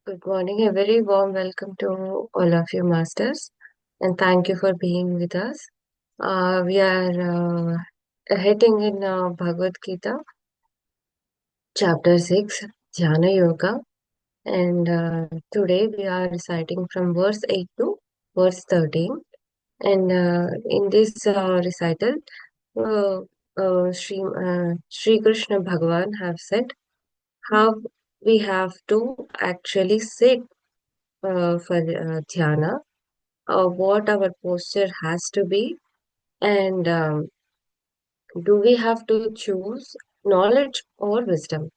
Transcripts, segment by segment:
Good morning. A very warm welcome to all of you, masters, and thank you for being with us. We are heading in Bhagavad Gita, chapter 6, Dhyana Yoga, and today we are reciting from verse 8 to verse 13. And in this recital, uh, Sri Krishna Bhagavan have said how we have to actually sit for dhyana, what our posture has to be, and do we have to choose knowledge or wisdom?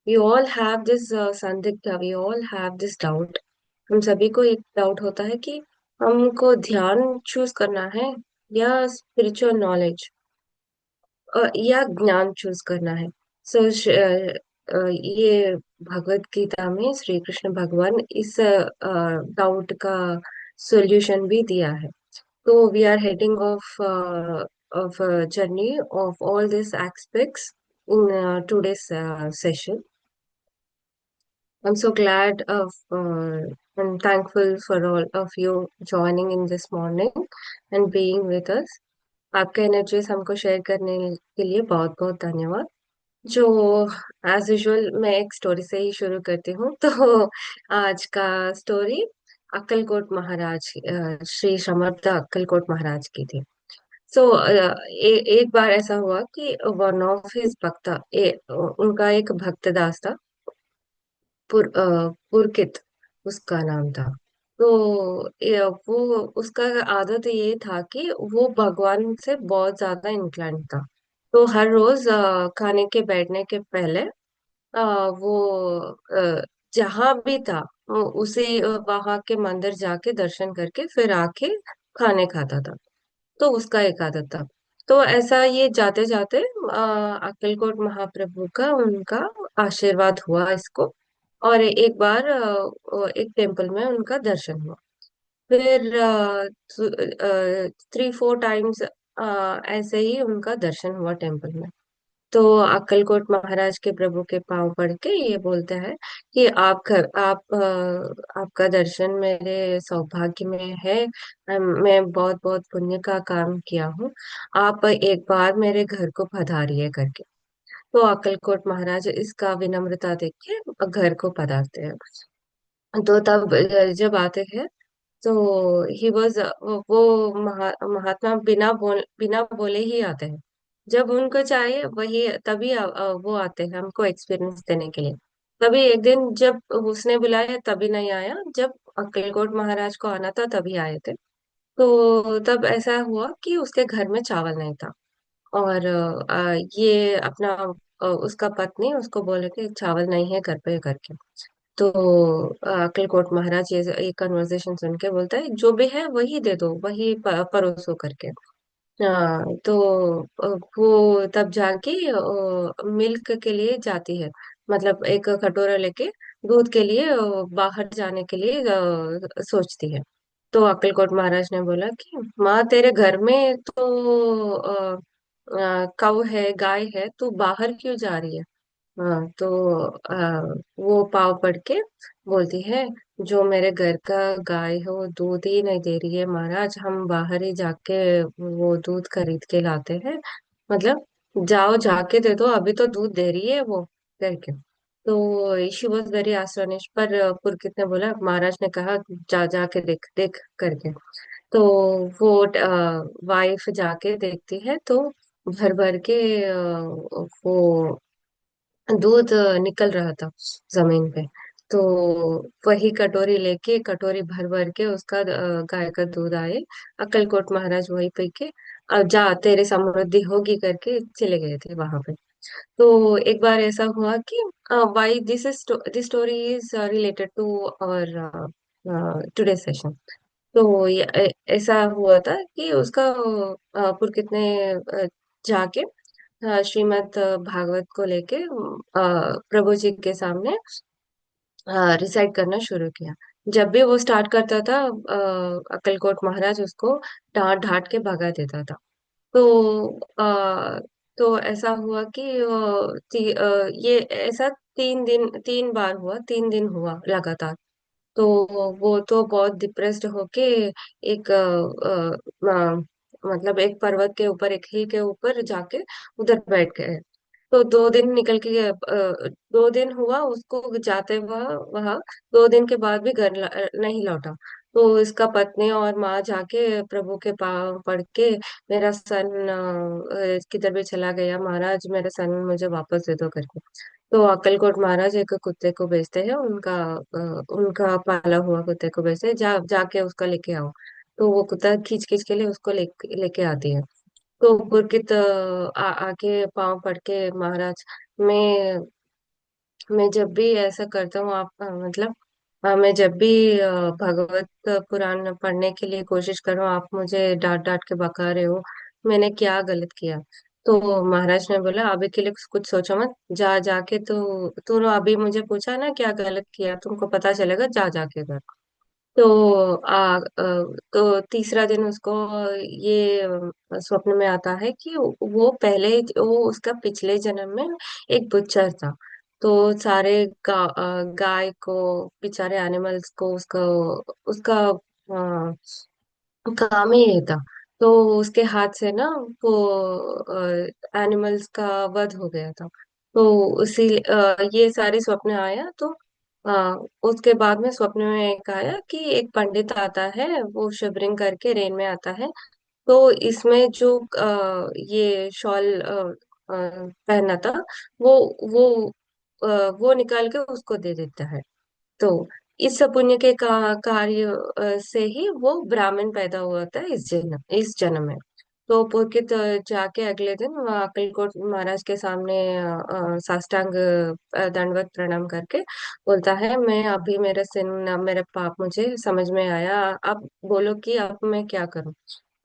We all have this संदिग्ध, we all have this doubt. हम सभी को एक doubt होता है कि हमको ध्यान चूज करना है या स्पिरिचुअल नॉलेज या ज्ञान चूज करना है. सो ये भगवत गीता में श्री कृष्ण भगवान इस डाउट का सॉल्यूशन भी दिया है. So we are heading of a journey of all these aspects in today's session. I'm so glad of and thankful for all of you joining in this morning and being with us. आपका energies हमको share करने के लिए बहुत बहुत धन्यवाद. जो as usual मैं एक स्टोरी से ही शुरू करती हूँ. तो आज का स्टोरी अक्कलकोट महाराज श्री समर्थ अक्कलकोट महाराज की थी. सो एक बार ऐसा हुआ कि वन ऑफ हिज भक्त उनका एक भक्तदास था. पुरकित उसका नाम था. तो वो उसका आदत ये था कि वो भगवान से बहुत ज्यादा इंक्लाइंड था. तो हर रोज खाने के बैठने के पहले वो जहां भी था उसी वहां के मंदिर जाके दर्शन करके फिर आके खाने खाता था. तो उसका एक आदत था. तो ऐसा ये जाते जाते अक्कलकोट महाप्रभु का उनका आशीर्वाद हुआ इसको. और एक बार एक टेम्पल में उनका दर्शन हुआ. फिर 3-4 टाइम्स ऐसे ही उनका दर्शन हुआ टेम्पल में. तो अक्कलकोट महाराज के प्रभु के पांव पड़ के ये बोलते हैं कि आपका दर्शन मेरे सौभाग्य में है. मैं बहुत बहुत पुण्य का काम किया हूँ. आप एक बार मेरे घर को पधारिए करके. तो अक्कलकोट महाराज इसका विनम्रता देख के घर को पधारते हैं. तो तब जब आते हैं तो ही वॉज वो महात्मा बिना बोले ही आते हैं. जब उनको चाहिए वही तभी वो आते हैं हमको एक्सपीरियंस देने के लिए. तभी एक दिन जब उसने बुलाया तभी नहीं आया. जब अक्कलकोट महाराज को आना था तभी आए थे. तो तब ऐसा हुआ कि उसके घर में चावल नहीं था. और ये अपना उसका पत्नी उसको बोले कि चावल नहीं है घर पे करके. तो अक्कलकोट महाराज ये कन्वर्सेशन सुन के बोलता है जो भी है वही दे दो वही परोसो करके. तो वो तब जाके मिल्क के लिए जाती है. मतलब एक कटोरा लेके दूध के लिए बाहर जाने के लिए सोचती है. तो अक्कलकोट महाराज ने बोला कि माँ तेरे घर में तो कौ है गाय है तू बाहर क्यों जा रही है. हाँ. तो वो पाव पड़ के बोलती है जो मेरे घर का गाय है वो दूध ही नहीं दे रही है महाराज. हम बाहर ही जाके वो दूध खरीद के लाते हैं. मतलब जाओ जाके दे दो अभी तो दूध दे रही है वो करके. तो शी वॉज वेरी आस्टोनिश. पर पुरकित ने बोला महाराज ने कहा जा जाके देख देख करके. तो वो वाइफ जाके देखती है तो भर भर के वो दूध निकल रहा था जमीन पे. तो वही कटोरी लेके कटोरी भर भर के उसका गाय का दूध आए. अक्कलकोट महाराज वही पी के अब जा तेरे समृद्धि होगी करके चले गए थे वहां पे. तो एक बार ऐसा हुआ कि why this story is related to our today session. तो ऐसा हुआ था कि उसका पुरकित ने जाके श्रीमद् भागवत को लेके प्रभु जी के सामने रिसाइट करना शुरू किया. जब भी वो स्टार्ट करता था अक्कलकोट महाराज उसको डांट डांट के भगा देता था. तो तो ऐसा हुआ कि ये ऐसा 3 बार हुआ. 3 दिन हुआ लगातार. तो वो तो बहुत डिप्रेस्ड होके एक मतलब एक पर्वत के ऊपर, एक हिल के ऊपर जाके उधर बैठ गए। तो 2 दिन निकल के 2 दिन हुआ उसको जाते हुआ वहां। 2 दिन के बाद भी घर नहीं लौटा। तो इसका पत्नी और माँ जाके प्रभु के पाँव पड़ के, मेरा सन किधर भी चला गया महाराज, मेरा सन मुझे वापस दे दो करके। तो अक्कलकोट महाराज एक कुत्ते को भेजते हैं, उनका पाला हुआ कुत्ते को भेजते हैं, जाके उसका लेके आओ। तो वो कुत्ता खींच खींच के लिए उसको लेके आती है। तो पुरकित आके पाँव पड़ के, महाराज मैं मैं जब भी ऐसा करता हूँ, आप मतलब मैं जब भी भगवत पुराण पढ़ने के लिए कोशिश कर रहा हूँ, आप मुझे डांट डांट के बका रहे हो, मैंने क्या गलत किया? तो महाराज ने बोला अभी के लिए कुछ सोचो मत, जा जाके तो तूने अभी मुझे पूछा ना क्या गलत किया, तुमको पता चलेगा, जा जाके कर। तो तो तीसरा दिन उसको ये स्वप्न में आता है कि वो पहले, वो उसका पिछले जन्म में एक बुच्चर था। तो सारे गाय को, बेचारे एनिमल्स को, उसका उसका काम ही ये था। तो उसके हाथ से ना वो एनिमल्स का वध हो गया था। तो उसी ये सारे स्वप्न आया। तो आ, उसके बाद में स्वप्न में एक आया कि एक पंडित आता है, वो शिवरिंग करके रेन में आता है। तो इसमें जो ये शॉल पहना था, वो वो वो निकाल के उसको दे देता है। तो इस पुण्य के कार्य से ही वो ब्राह्मण पैदा हुआ था इस जन्म में। तो पुलकित जाके अगले दिन वहाँ अक्कलकोट महाराज के सामने साष्टांग दंडवत प्रणाम करके बोलता है, मैं अभी मेरे मेरे पाप मुझे समझ में आया, अब बोलो कि अब मैं क्या करूं।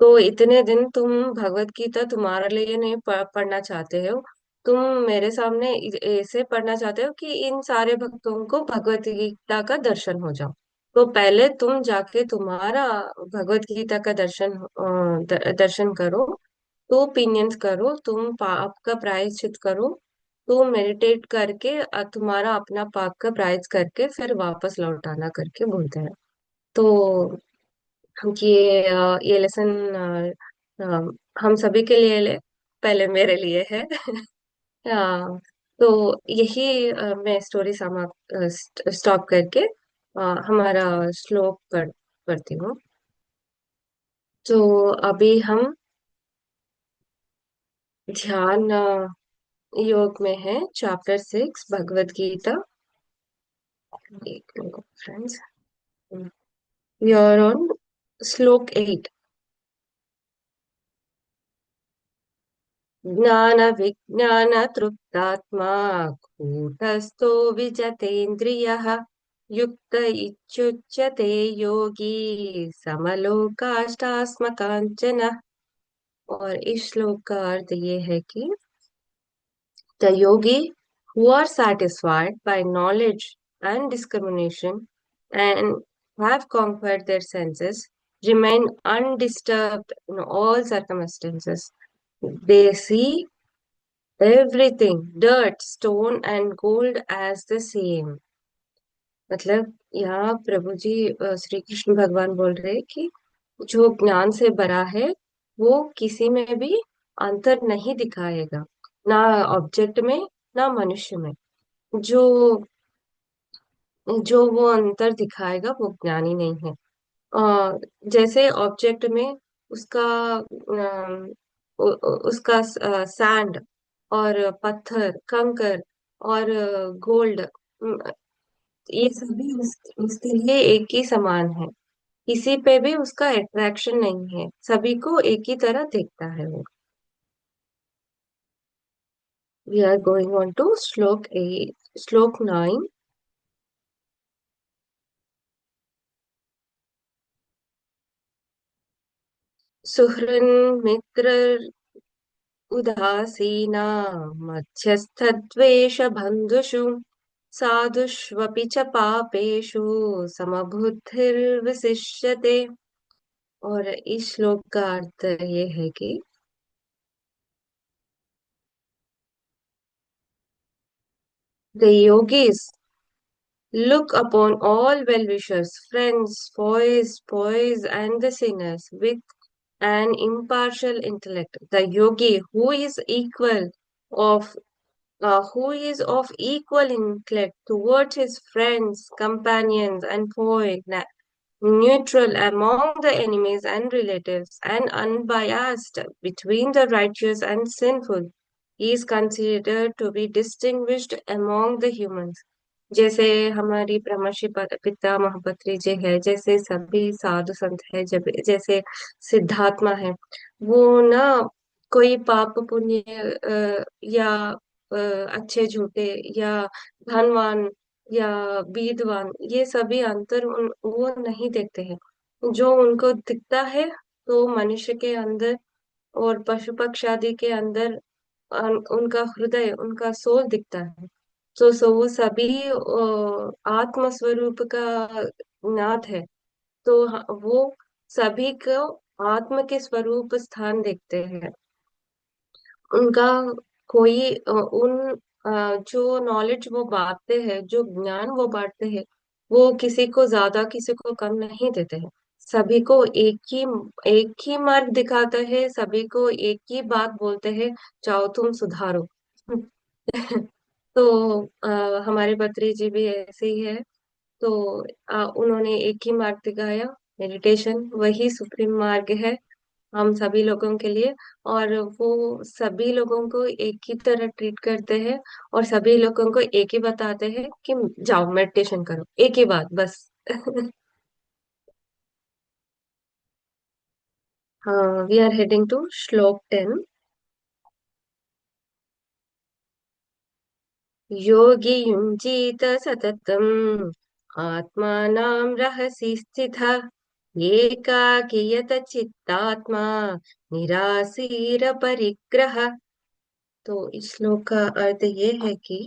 तो इतने दिन तुम भगवत गीता तुम्हारे लिए नहीं पढ़ना चाहते हो, तुम मेरे सामने ऐसे पढ़ना चाहते हो कि इन सारे भक्तों को भगवत गीता का दर्शन हो जाओ। तो पहले तुम जाके तुम्हारा भगवत गीता का दर्शन करो, तो पिनियंस करो, तुम पाप का प्रायश्चित करो, तो मेडिटेट करके तुम्हारा अपना पाप का प्रायश्चित करके फिर वापस लौटाना करके बोलते हैं। तो ये लेसन हम सभी के लिए पहले मेरे लिए है। हाँ। तो यही मैं स्टोरी समाप्त स्टॉप करके हमारा श्लोक पढ़ती हूँ। तो अभी हम ध्यान योग में है, चैप्टर 6 भगवत गीता। एक minute friends, we are on shloka 8। ज्ञान विज्ञान तृप्तात्मा कूटस्थो विजतेन्द्रियः युक्त इत्युच्यते योगी समलोकाष्टास्मकाञ्चनः। और इस श्लोक का अर्थ ये है कि the yogi who are satisfied by knowledge and discrimination and have conquered their senses remain undisturbed in all circumstances. They see everything, dirt, stone, and gold as the same. मतलब यहाँ प्रभु जी श्री कृष्ण भगवान बोल रहे हैं कि जो ज्ञान से भरा है, वो किसी में भी अंतर नहीं दिखाएगा, ना ऑब्जेक्ट में, ना मनुष्य में। जो जो वो अंतर दिखाएगा वो ज्ञानी नहीं है। जैसे ऑब्जेक्ट में उसका उसका सैंड और पत्थर, कंकर और गोल्ड, ये सभी उसके लिए एक ही समान है। किसी पे भी उसका अट्रैक्शन नहीं है, सभी को एक ही तरह देखता है वो। We are going on to shloka 9। सुहृन् मित्र उदासीना मध्यस्थद्वेषबन्धुषु साधुष्वपि च पापेषु समबुद्धिर्विशिष्यते। और इस श्लोक का अर्थ ये है कि the yogis Look upon all well-wishers, friends, boys, and the sinners with an impartial intellect. The yogi of who is of equal intellect towards his friends, companions, and neutral among the enemies and relatives, and unbiased between the righteous and sinful. He is considered to be distinguished among the humans. जैसे हमारी ब्रह्मर्षि पिता महापत्री जी है, जैसे सभी साधु संत है, जब जैसे सिद्धात्मा है, वो ना कोई पाप पुण्य या अच्छे झूठे या धनवान या विद्वान, ये सभी अंतर वो नहीं देखते हैं। जो उनको दिखता है तो मनुष्य के अंदर और पशु पक्षी आदि के अंदर उनका हृदय, उनका सोल दिखता है। तो वो सभी आत्म स्वरूप का नाथ है। तो वो सभी को आत्म के स्वरूप स्थान देखते हैं। उनका कोई जो नॉलेज वो बांटते हैं, जो ज्ञान वो बांटते हैं, वो किसी को ज्यादा किसी को कम नहीं देते हैं। सभी को एक ही मार्ग दिखाता है, सभी को एक ही बात बोलते हैं, चाहो तुम सुधारो। तो हमारे पत्री जी भी ऐसे ही है। तो उन्होंने एक ही मार्ग दिखाया, मेडिटेशन, वही सुप्रीम मार्ग है हम सभी लोगों के लिए। और वो सभी लोगों को एक ही तरह ट्रीट करते हैं, और सभी लोगों को एक ही बताते हैं कि जाओ मेडिटेशन करो, एक ही बात बस। हाँ, वी आर हेडिंग टू श्लोक 10। योगी युञ्जीत सततम् आत्मानं रहसि स्थितः एकाकी चित्तात्मा निराशीर परिग्रह। तो इस श्लोक का अर्थ ये है कि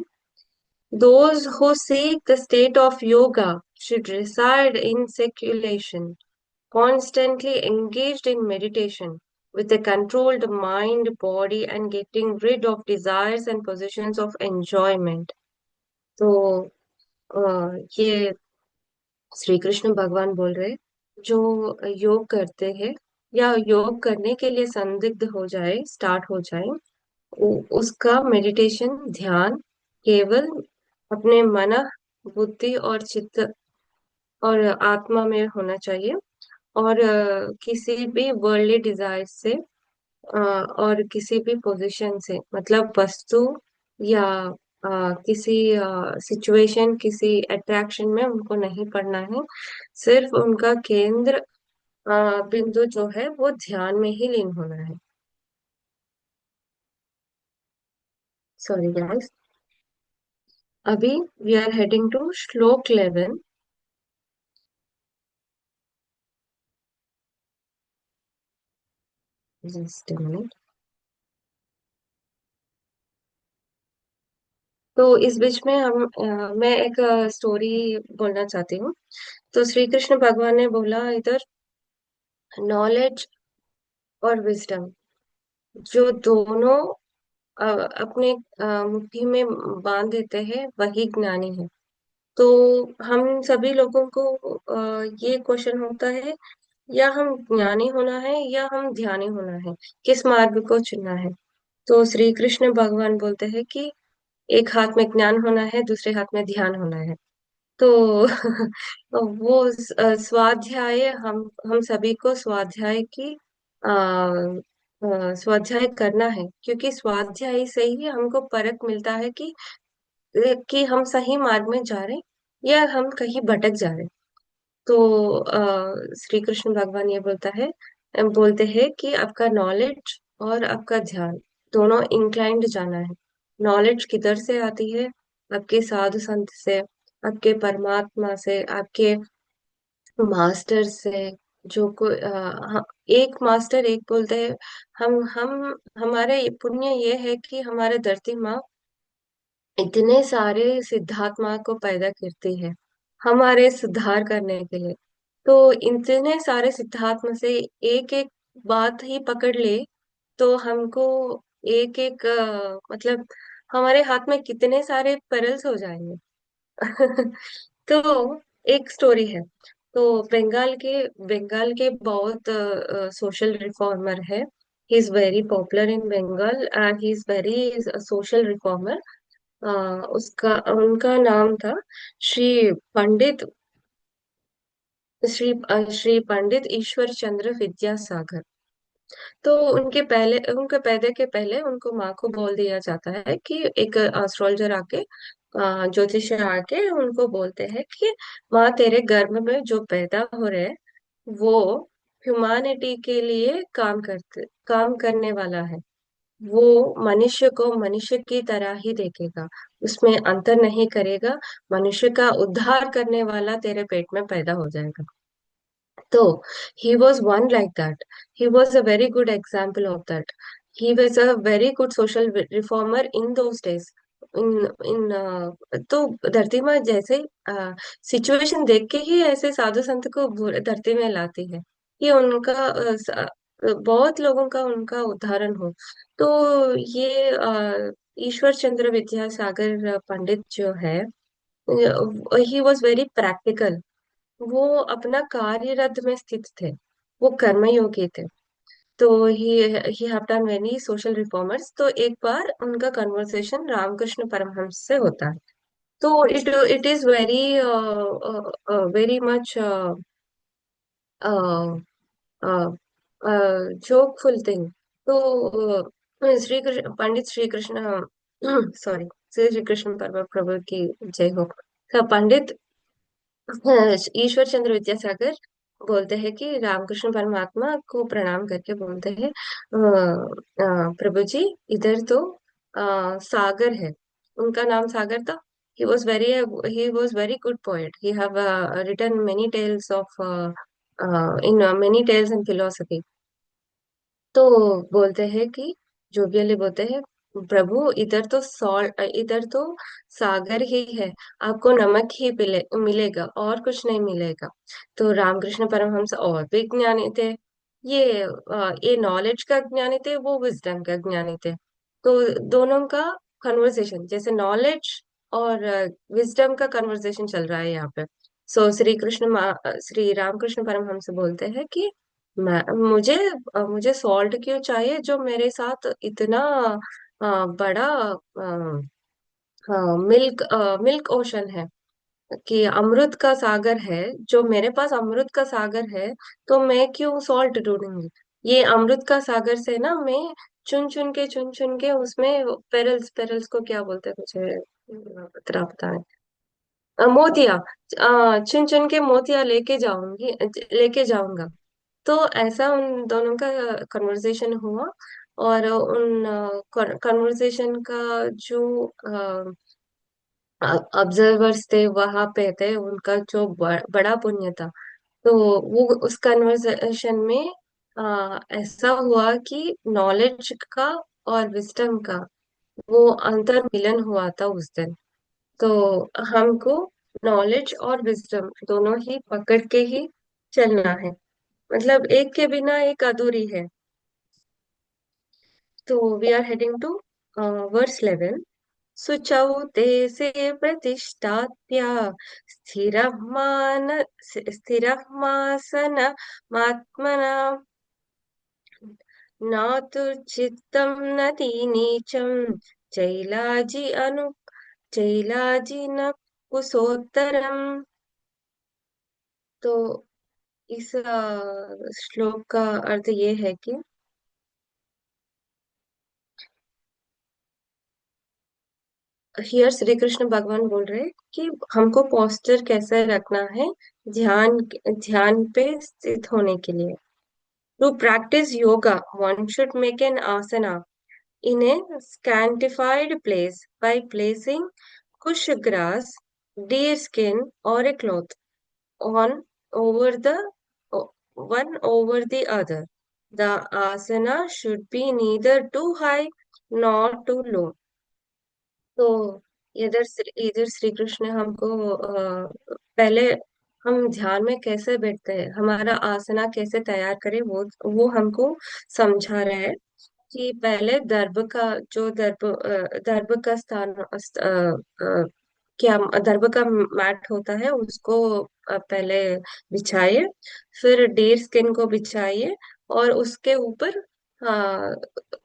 those who seek the state of yoga should reside in circulation, constantly engaged in meditation, with a controlled mind, body, and getting rid of desires and positions of enjoyment. तो ये श्री कृष्ण भगवान बोल रहे, जो योग करते हैं या योग करने के लिए संदिग्ध हो जाए, स्टार्ट हो जाए, उसका मेडिटेशन ध्यान केवल अपने मन, बुद्धि और चित्त और आत्मा में होना चाहिए, और किसी भी वर्ल्डली डिजायर से और किसी भी पोजीशन से, मतलब वस्तु या किसी सिचुएशन, किसी अट्रैक्शन में उनको नहीं पड़ना है। सिर्फ उनका केंद्र बिंदु जो है वो ध्यान में ही लीन होना है। सॉरी गाइस, अभी वी आर हेडिंग टू श्लोक 11। Just a minute. तो इस बीच में मैं एक स्टोरी बोलना चाहती हूँ। तो श्री कृष्ण भगवान ने बोला इधर, नॉलेज और विजडम, जो दोनों अपने मुट्ठी में बांध देते हैं, वही ज्ञानी है। तो हम सभी लोगों को ये क्वेश्चन होता है, या हम ज्ञानी होना है या हम ध्यानी होना है, किस मार्ग को चुनना है। तो श्री कृष्ण भगवान बोलते हैं कि एक हाथ में ज्ञान होना है, दूसरे हाथ में ध्यान होना है। तो वो स्वाध्याय, हम सभी को स्वाध्याय की स्वाध्याय करना है, क्योंकि स्वाध्याय से ही हमको परख मिलता है कि हम सही मार्ग में जा रहे हैं या हम कहीं भटक जा रहे हैं। तो श्री कृष्ण भगवान ये बोलते हैं कि आपका नॉलेज और आपका ध्यान दोनों इंक्लाइंड जाना है। नॉलेज किधर से आती है? आपके साधु संत से, आपके परमात्मा से, आपके मास्टर से। एक मास्टर, एक बोलते हैं, हम हमारे पुण्य ये है कि हमारे धरती माँ इतने सारे सिद्धात्मा को पैदा करती है हमारे सुधार करने के लिए। तो इतने सारे सिद्धात्मा से एक एक बात ही पकड़ ले, तो हमको एक एक मतलब हमारे हाथ में कितने सारे पेरल्स हो जाएंगे। तो एक स्टोरी है। तो बंगाल के बहुत सोशल रिफॉर्मर है। He is very popular in Bengal and he is very social reformer. उसका उनका नाम था श्री पंडित श्री पंडित ईश्वर चंद्र विद्यासागर। तो उनके पैदे के पहले उनको माँ को बोल दिया जाता है कि एक एस्ट्रोलॉजर आके ज्योतिषी आके उनको बोलते हैं कि माँ तेरे गर्भ में जो पैदा हो रहे हैं वो ह्यूमैनिटी के लिए काम करने वाला है। वो मनुष्य को मनुष्य की तरह ही देखेगा, उसमें अंतर नहीं करेगा। मनुष्य का उद्धार करने वाला तेरे पेट में पैदा हो जाएगा। So he was one like that. He was a very good example of that. He was a very good social reformer in those days. तो धरती में जैसे सिचुएशन देख के ही ऐसे साधु संत को धरती में लाती है कि उनका बहुत लोगों का उनका उदाहरण हो। तो ये ईश्वर चंद्र विद्यासागर पंडित जो है, ही वॉज वेरी प्रैक्टिकल। वो अपना कार्यरत में स्थित थे, वो कर्मयोगी थे। तो he have done many social reformers. तो एक बार उनका कन्वर्सेशन रामकृष्ण परमहंस से होता है। तो it is very very much jokeful thing. तो श्री कृष्ण पंडित श्री कृष्ण सॉरी, श्री कृष्ण परम प्रभु की जय हो। तो पंडित ईश्वर चंद्र विद्यासागर बोलते हैं कि रामकृष्ण परमात्मा को प्रणाम करके बोलते हैं, प्रभु जी इधर तो सागर है। उनका नाम सागर था। he was very good poet. He have written many tales of in many tales and philosophy. तो बोलते हैं कि जोवियली बोलते हैं, प्रभु इधर तो सागर ही है, आपको नमक ही मिलेगा और कुछ नहीं मिलेगा। तो रामकृष्ण परमहंस और भी ज्ञानी थे। ये नॉलेज का ज्ञानी थे, वो विजडम का ज्ञानी थे। तो दोनों का कन्वर्सेशन जैसे नॉलेज और विजडम का कन्वर्सेशन चल रहा है यहाँ पे। सो श्री रामकृष्ण परमहंस बोलते हैं कि मुझे सॉल्ट क्यों चाहिए जो मेरे साथ इतना बड़ा मिल्क ओशन है, कि अमृत का सागर है। जो मेरे पास अमृत का सागर है तो मैं क्यों सॉल्ट ढूंढूंगी। ये अमृत का सागर से ना मैं चुन चुन के उसमें पेरल्स पेरल्स को क्या बोलते हैं मुझे पता है, मोतिया, चुन चुन के मोतिया लेके जाऊंगा। तो ऐसा उन दोनों का कन्वर्सेशन हुआ। और उन कन्वर्सेशन का जो ऑब्जर्वर्स थे वहां पे थे, उनका जो बड़ा पुण्य था। तो वो उस कन्वर्सेशन में ऐसा हुआ कि नॉलेज का और विस्डम का वो अंतर मिलन हुआ था उस दिन। तो हमको नॉलेज और विजडम दोनों ही पकड़ के ही चलना है, मतलब एक के बिना एक अधूरी है। तो we are heading to verse 11। शुचौ ते से प्रतिष्ठाप्य स्थिरमासन मात्मना न तु चित्तं न नीचं चैलाजी न कुशोत्तरम। तो इस श्लोक का अर्थ ये है कि हियर श्री कृष्ण भगवान बोल रहे हैं कि हमको पोस्टर कैसे रखना है ध्यान ध्यान पे स्थित होने के लिए। To practice yoga one should make an asana in a scantified place by placing kush grass, deer skin, or a cloth on over the one over the other. The asana should be neither too high nor too low. तो इधर श्री कृष्ण हमको पहले हम ध्यान में कैसे बैठते हैं, हमारा आसना कैसे तैयार करें, वो हमको समझा रहे हैं। कि पहले दर्भ का स्थान क्या दर्भ का मैट होता है उसको पहले बिछाइए, फिर डीर स्किन को बिछाइए, और उसके ऊपर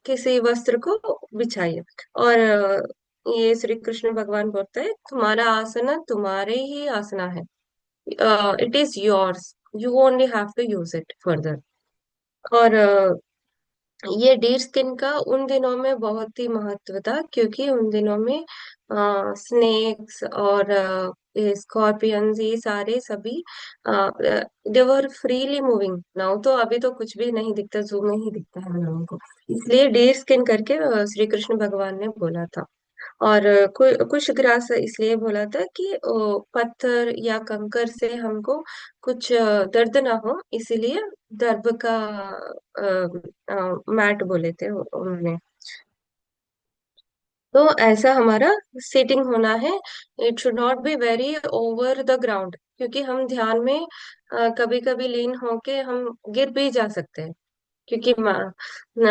किसी वस्त्र को बिछाइए। और ये श्री कृष्ण भगवान बोलते हैं तुम्हारा आसना तुम्हारे ही आसना है, it is yours, you only have to use it further. और ये डीर स्किन का उन दिनों में बहुत ही महत्व था, क्योंकि उन दिनों में स्नेक्स और ये स्कॉर्पियंस, ये सारे सभी दे वर फ्रीली मूविंग। नाउ तो अभी तो कुछ भी नहीं दिखता, जू में ही दिखता है हम लोगों को। इसलिए डीर स्किन करके श्री कृष्ण भगवान ने बोला था। और कुछ ग्रास इसलिए बोला था कि पत्थर या कंकर से हमको कुछ दर्द ना हो, इसीलिए दर्भ का मैट बोले थे उन्होंने। तो ऐसा हमारा सीटिंग होना है। It should not be very over the ground, क्योंकि हम ध्यान में कभी कभी लीन होके हम गिर भी जा सकते हैं। क्योंकि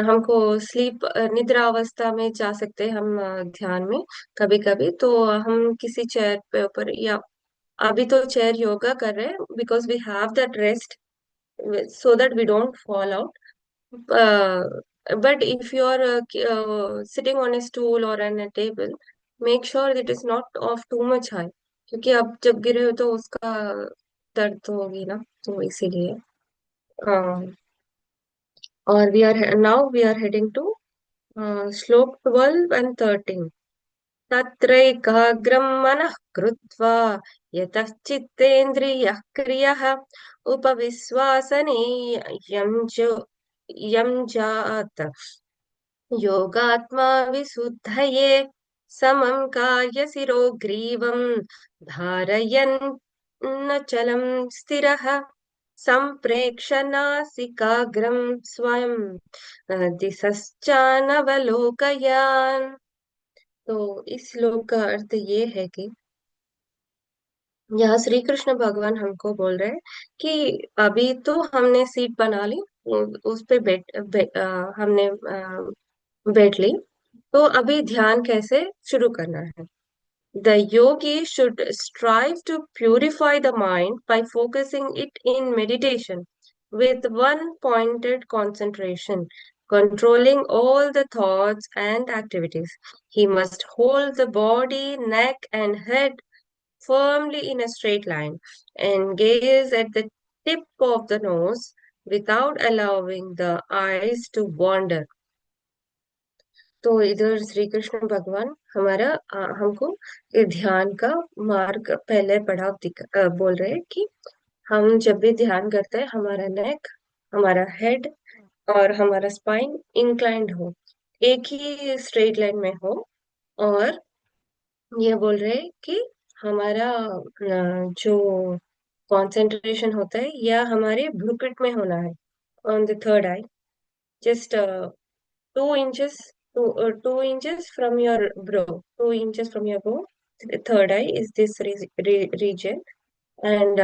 हमको स्लीप निद्रा अवस्था में जा सकते हैं हम ध्यान में कभी कभी। तो हम किसी चेयर पे ऊपर, या अभी तो चेयर योगा कर रहे हैं because we have that rest, so that we don't fall out. But if you are sitting on a stool or on a table, make sure that it is not of too much high, क्योंकि अब जब गिरे हो तो उसका दर्द तो होगी ना, तो इसीलिए। और वी आर हेडिंग टू श्लोक 12 and 13। तत्रैकाग्रं मनः कृत्वा यतः चित्तेन्द्रियः क्रियः उपविश्वासने यं च यं जात योगात्मा विशुद्धये समं कायशिरो ग्रीवं धारयन् न चलं स्थिरः संप्रेक्ष्य नासिकाग्रं स्वयं दिशश्चानवलोकयान्। तो इस श्लोक का अर्थ ये है कि यहाँ श्री कृष्ण भगवान हमको बोल रहे हैं कि अभी तो हमने सीट बना ली, उस पे हमने बैठ ली, तो अभी ध्यान कैसे शुरू करना है। The yogi should strive to purify the mind by focusing it in meditation with one pointed concentration, controlling all the thoughts and activities. He must hold the body, neck, and head firmly in a straight line and gaze at the tip of the nose without allowing the eyes to wander. तो इधर श्री कृष्ण भगवान हमारा हमको ये ध्यान का मार्ग पहले बोल रहे हैं कि हम जब भी ध्यान करते हैं हमारा नेक, हमारा हेड और हमारा स्पाइन इंक्लाइंड हो, एक ही स्ट्रेट लाइन में हो। और ये बोल रहे हैं कि हमारा जो कंसंट्रेशन होता है या हमारे ब्लूप्रिंट में होना है, on the third I, just 2 inches, 2 inches from your brow, 2 inches from your brow. The third eye is this region, and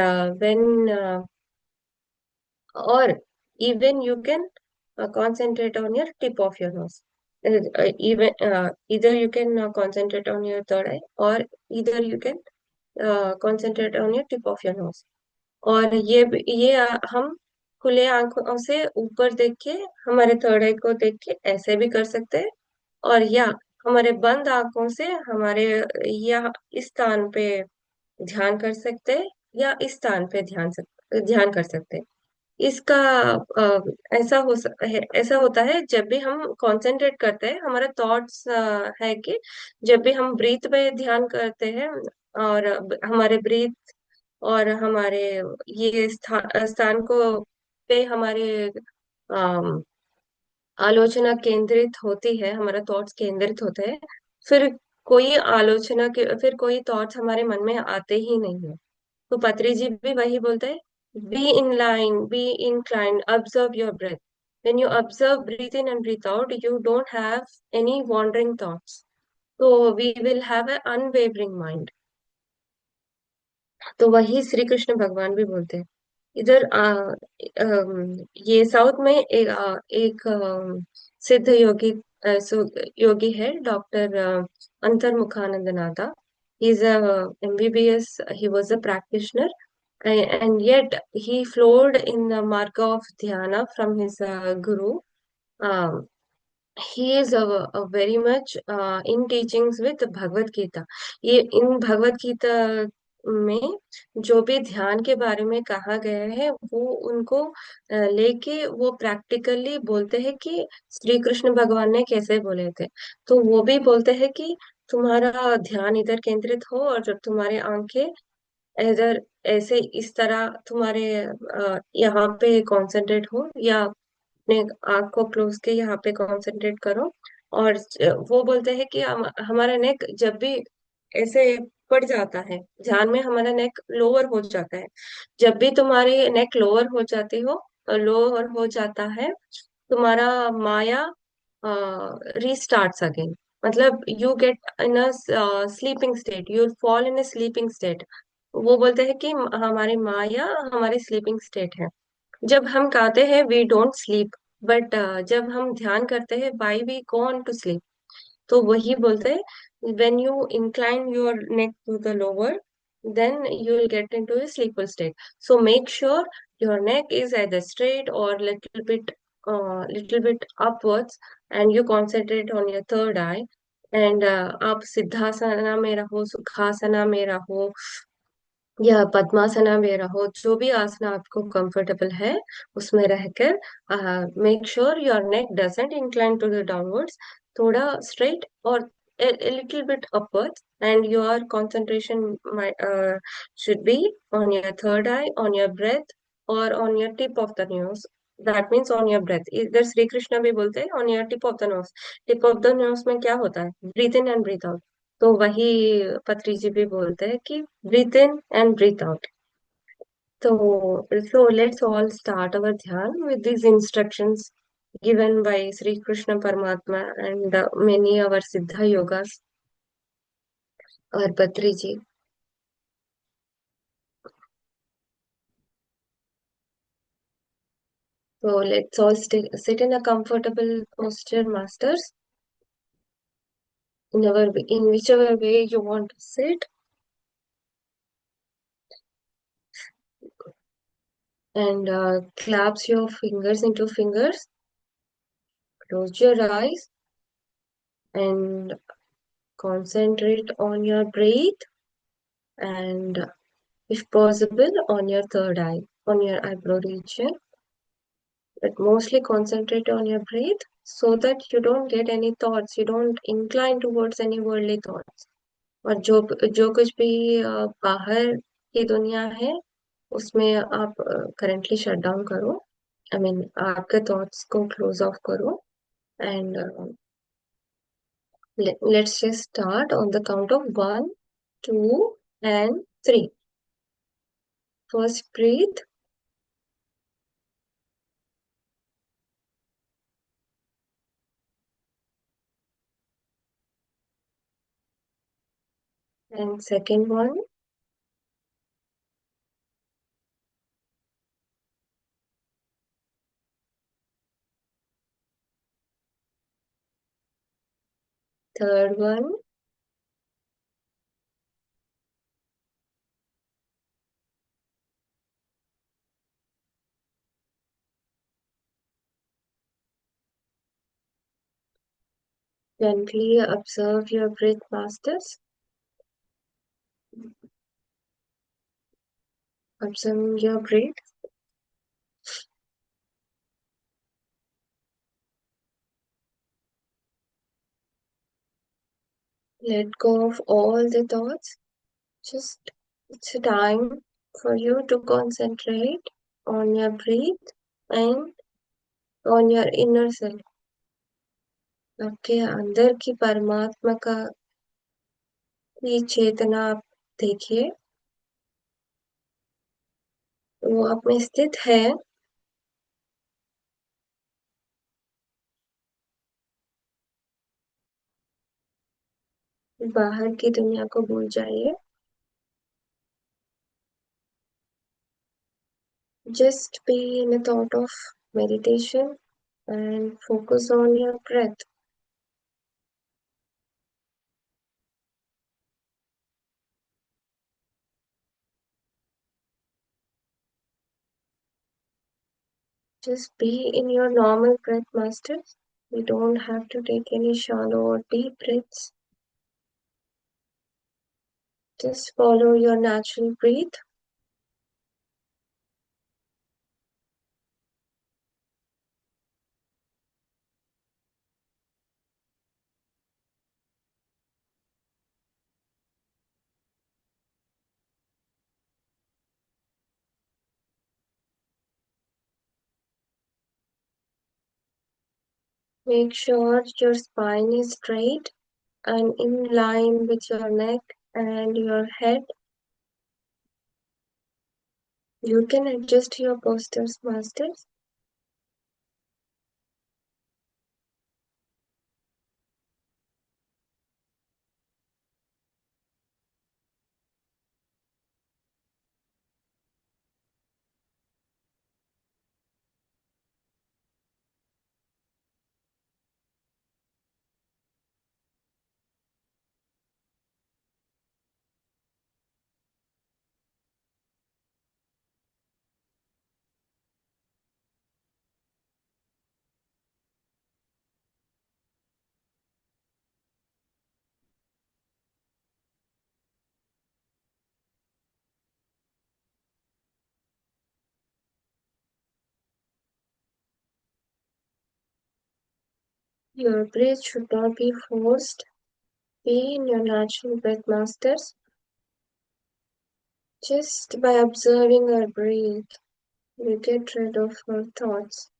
or even you can concentrate on your tip of your nose. Even either you can concentrate on your third eye, or either you can concentrate on your tip of your nose. और ये हम खुले आंखों से ऊपर देख के हमारे थर्ड आई को देख के ऐसे भी कर सकते हैं, और या हमारे बंद आंखों से हमारे या इस स्थान पे ध्यान कर सकते हैं, या इस स्थान पे ध्यान कर सकते हैं। इसका ऐसा होता है जब भी हम कंसंट्रेट करते हैं, हमारा थॉट्स है कि जब भी हम ब्रीथ पे ध्यान करते हैं, और हमारे ब्रीथ और हमारे ये स्थान को पे हमारे अम, आलोचना केंद्रित होती है, हमारा थॉट्स केंद्रित होते हैं, फिर फिर कोई थॉट्स हमारे मन में आते ही नहीं है। तो पत्री जी भी वही बोलते हैं, be in line, be inclined, observe your breath. When you observe, breathe in and breathe out, you don't have any wandering thoughts. So we will have an unwavering mind. तो वही श्री कृष्ण भगवान भी बोलते हैं। इधर ये साउथ में एक सिद्ध योगी योगी है, doctor अंतर्मुखानंदनाथा। He's a MBBS. He was a practitioner, and yet he flowed in the marga of dhyana from his guru. Um, he is a very much in teachings with Bhagavad Gita. ये इन भगवत गीता में जो भी ध्यान के बारे में कहा गया है वो उनको लेके वो प्रैक्टिकली बोलते हैं कि श्री कृष्ण भगवान ने कैसे बोले थे। तो वो भी बोलते हैं कि तुम्हारा ध्यान इधर केंद्रित हो और जब तुम्हारी आंखें इधर ऐसे इस तरह तुम्हारे यहाँ पे कंसंट्रेट हो या अपने आंख को क्लोज के यहाँ पे कंसंट्रेट करो। और वो बोलते हैं कि हमारा नेक जब भी ऐसे पड़ जाता है ध्यान में हमारा नेक लोअर हो जाता है। जब भी तुम्हारी नेक लोअर हो जाती हो लोअर हो जाता है तुम्हारा माया रीस्टार्ट्स अगेन। मतलब you get in a sleeping state, you fall in a sleeping state. वो बोलते हैं कि हमारी माया हमारी स्लीपिंग स्टेट है। जब हम गाते हैं वी डोंट स्लीप, बट जब हम ध्यान करते हैं why we go on to sleep. तो वही बोलते हैं when you incline your neck to the lower then you will get into a sleeper state. So make sure your neck is either straight or little bit upwards, and you concentrate on your third eye. And आप सिद्धासना में रहो, सुखासना में रहो या पद्मासना में रहो, जो भी आसना आपको कंफर्टेबल है उसमें रहकर make sure your neck doesn't incline to the downwards, थोड़ा स्ट्रेट और a little bit upwards, and your concentration should be on your third eye, on your breath, or on your tip of the nose. That means on your breath. इधर श्री कृष्ण भी बोलते हैं on your tip of the nose. Tip of the nose में क्या होता है? Breathe in and breathe out. तो वही पत्री जी भी बोलते हैं कि breathe in and breathe out. So let's all start our dhyan with these instructions given by Sri Krishna Paramatma and many our Siddha yogas or Patri ji. So let's all sit in a comfortable posture, masters, in whichever way you want to sit, and clasp your fingers into fingers, close your eyes, and concentrate on your breath, and if possible, on your third eye, on your eyebrow region, but mostly concentrate on your breath so that you don't get any thoughts, you don't incline towards any worldly thoughts. और जो कुछ भी बाहर की दुनिया है उसमें आप करंटली शट डाउन करो। आई मीन आपके थॉट्स को क्लोज ऑफ करो। And let's just start on the count of 1, 2 and 3। First breath, and second one, third one, gently observe your breath, masters. Observe your breath. Let go of all the thoughts. Just it's a time for you to concentrate on your breath and on your inner self. आपके अंदर की परमात्मा का की चेतना आप देखिए, वो आप में स्थित है। बाहर की दुनिया को भूल जाइए। Just be in a thought of meditation and focus on your breath. Just be in your normal breath, master. You don't have to take any shallow or deep breaths. Just follow your natural breath. Make sure your spine is straight and in line with your neck and your head. You can adjust your postures, masters. Your breath should not be forced. Be in your natural breath, masters. Just by observing our breath, we get rid of our thoughts.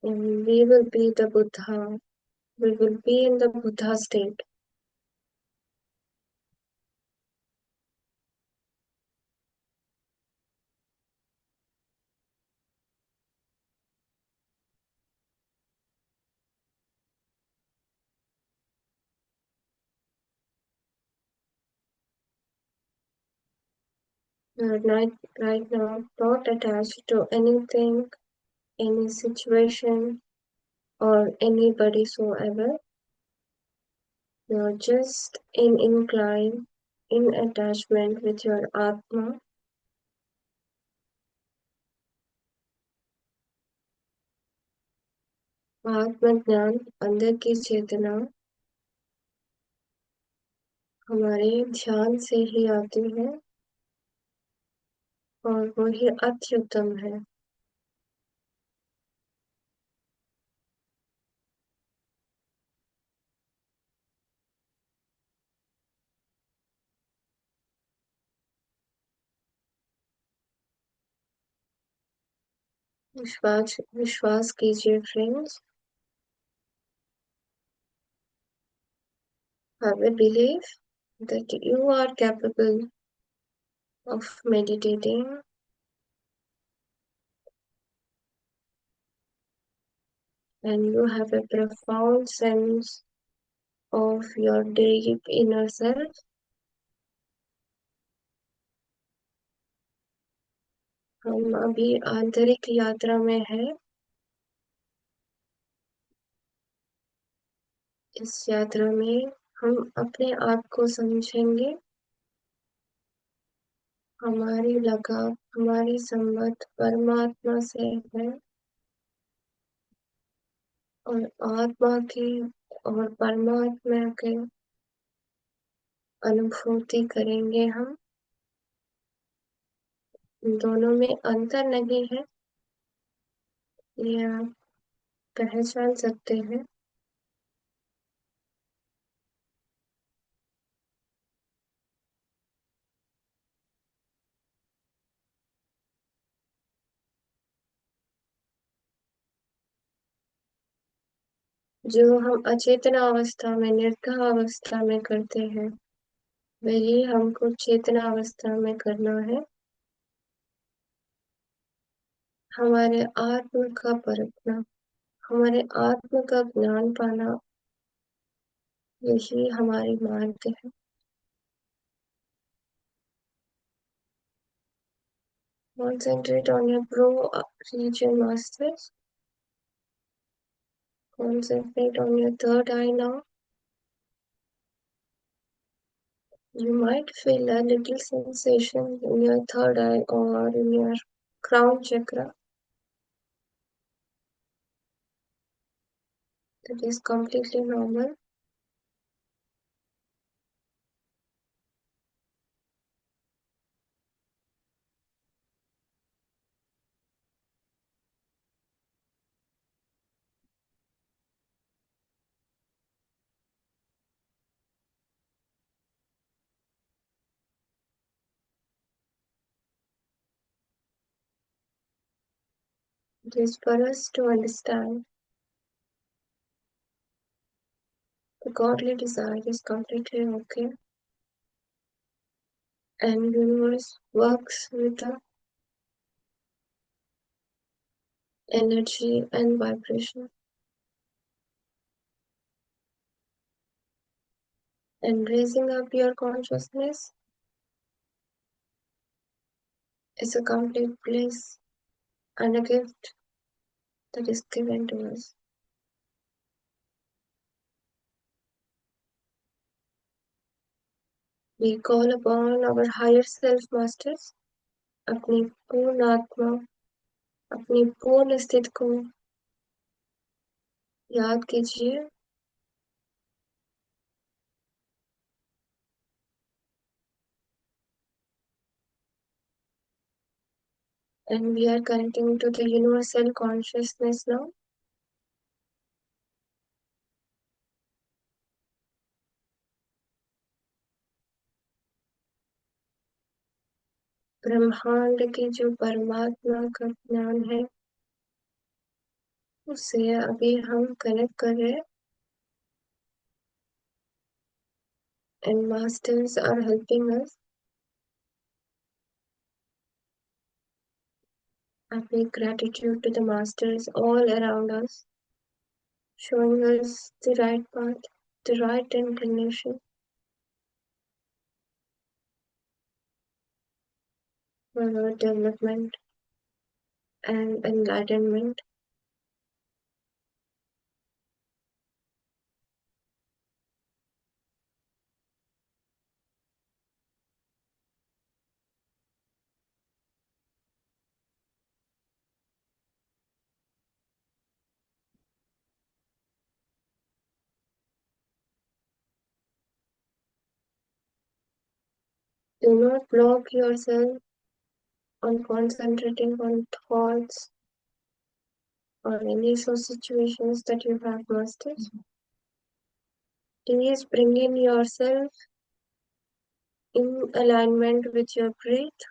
And we will be the Buddha. We will be in the Buddha state. We are not right now not attached to anything, any situation, or anybody so ever. You are just in incline, in attachment with your Atma. आत्म ज्ञान अंदर की चेतना हमारे ध्यान से ही आती है और वही अत्युत्तम है। विश्वास विश्वास कीजिए friends. Have a belief that you are capable of meditating and you have a profound sense of your deep inner self. हम अभी आंतरिक यात्रा में हैं। इस यात्रा में हम अपने आप को समझेंगे। हमारी लगाव हमारी संबंध परमात्मा से है और आत्मा की और परमात्मा के अनुभूति करेंगे हम। दोनों में अंतर नहीं है, ये आप पहचान सकते हैं। जो हम अचेतना अवस्था में निर्गुण अवस्था में करते हैं वही हमको चेतना अवस्था में करना है। हमारे आत्म का परखना, हमारे आत्म का ज्ञान पाना, यही हमारी मार्ग है। Concentrate on your pro region masters. Concentrate on your third eye now. You might feel a little sensation in your third eye or in your crown chakra. That is completely normal. It is for us to understand the godly desire is completely okay, and universe works with the energy and vibration, and raising up your consciousness is a complete bliss and a gift that is given to us. We call upon our higher self masters, अपनी पूर्ण आत्मा, अपनी पूर्ण स्थिति को याद कीजिए, and we are connecting to the universal consciousness now. ब्रह्मांड की जो परमात्मा का ज्ञान है, उससे अभी हम कनेक्ट कर रहे हैं, and masters are helping us. I pay gratitude to the masters all around us, showing us the right path, the right inclination for our development and enlightenment. Do not block yourself on concentrating on thoughts or any so situations that you have mastered. Please bring in yourself in alignment with your breath.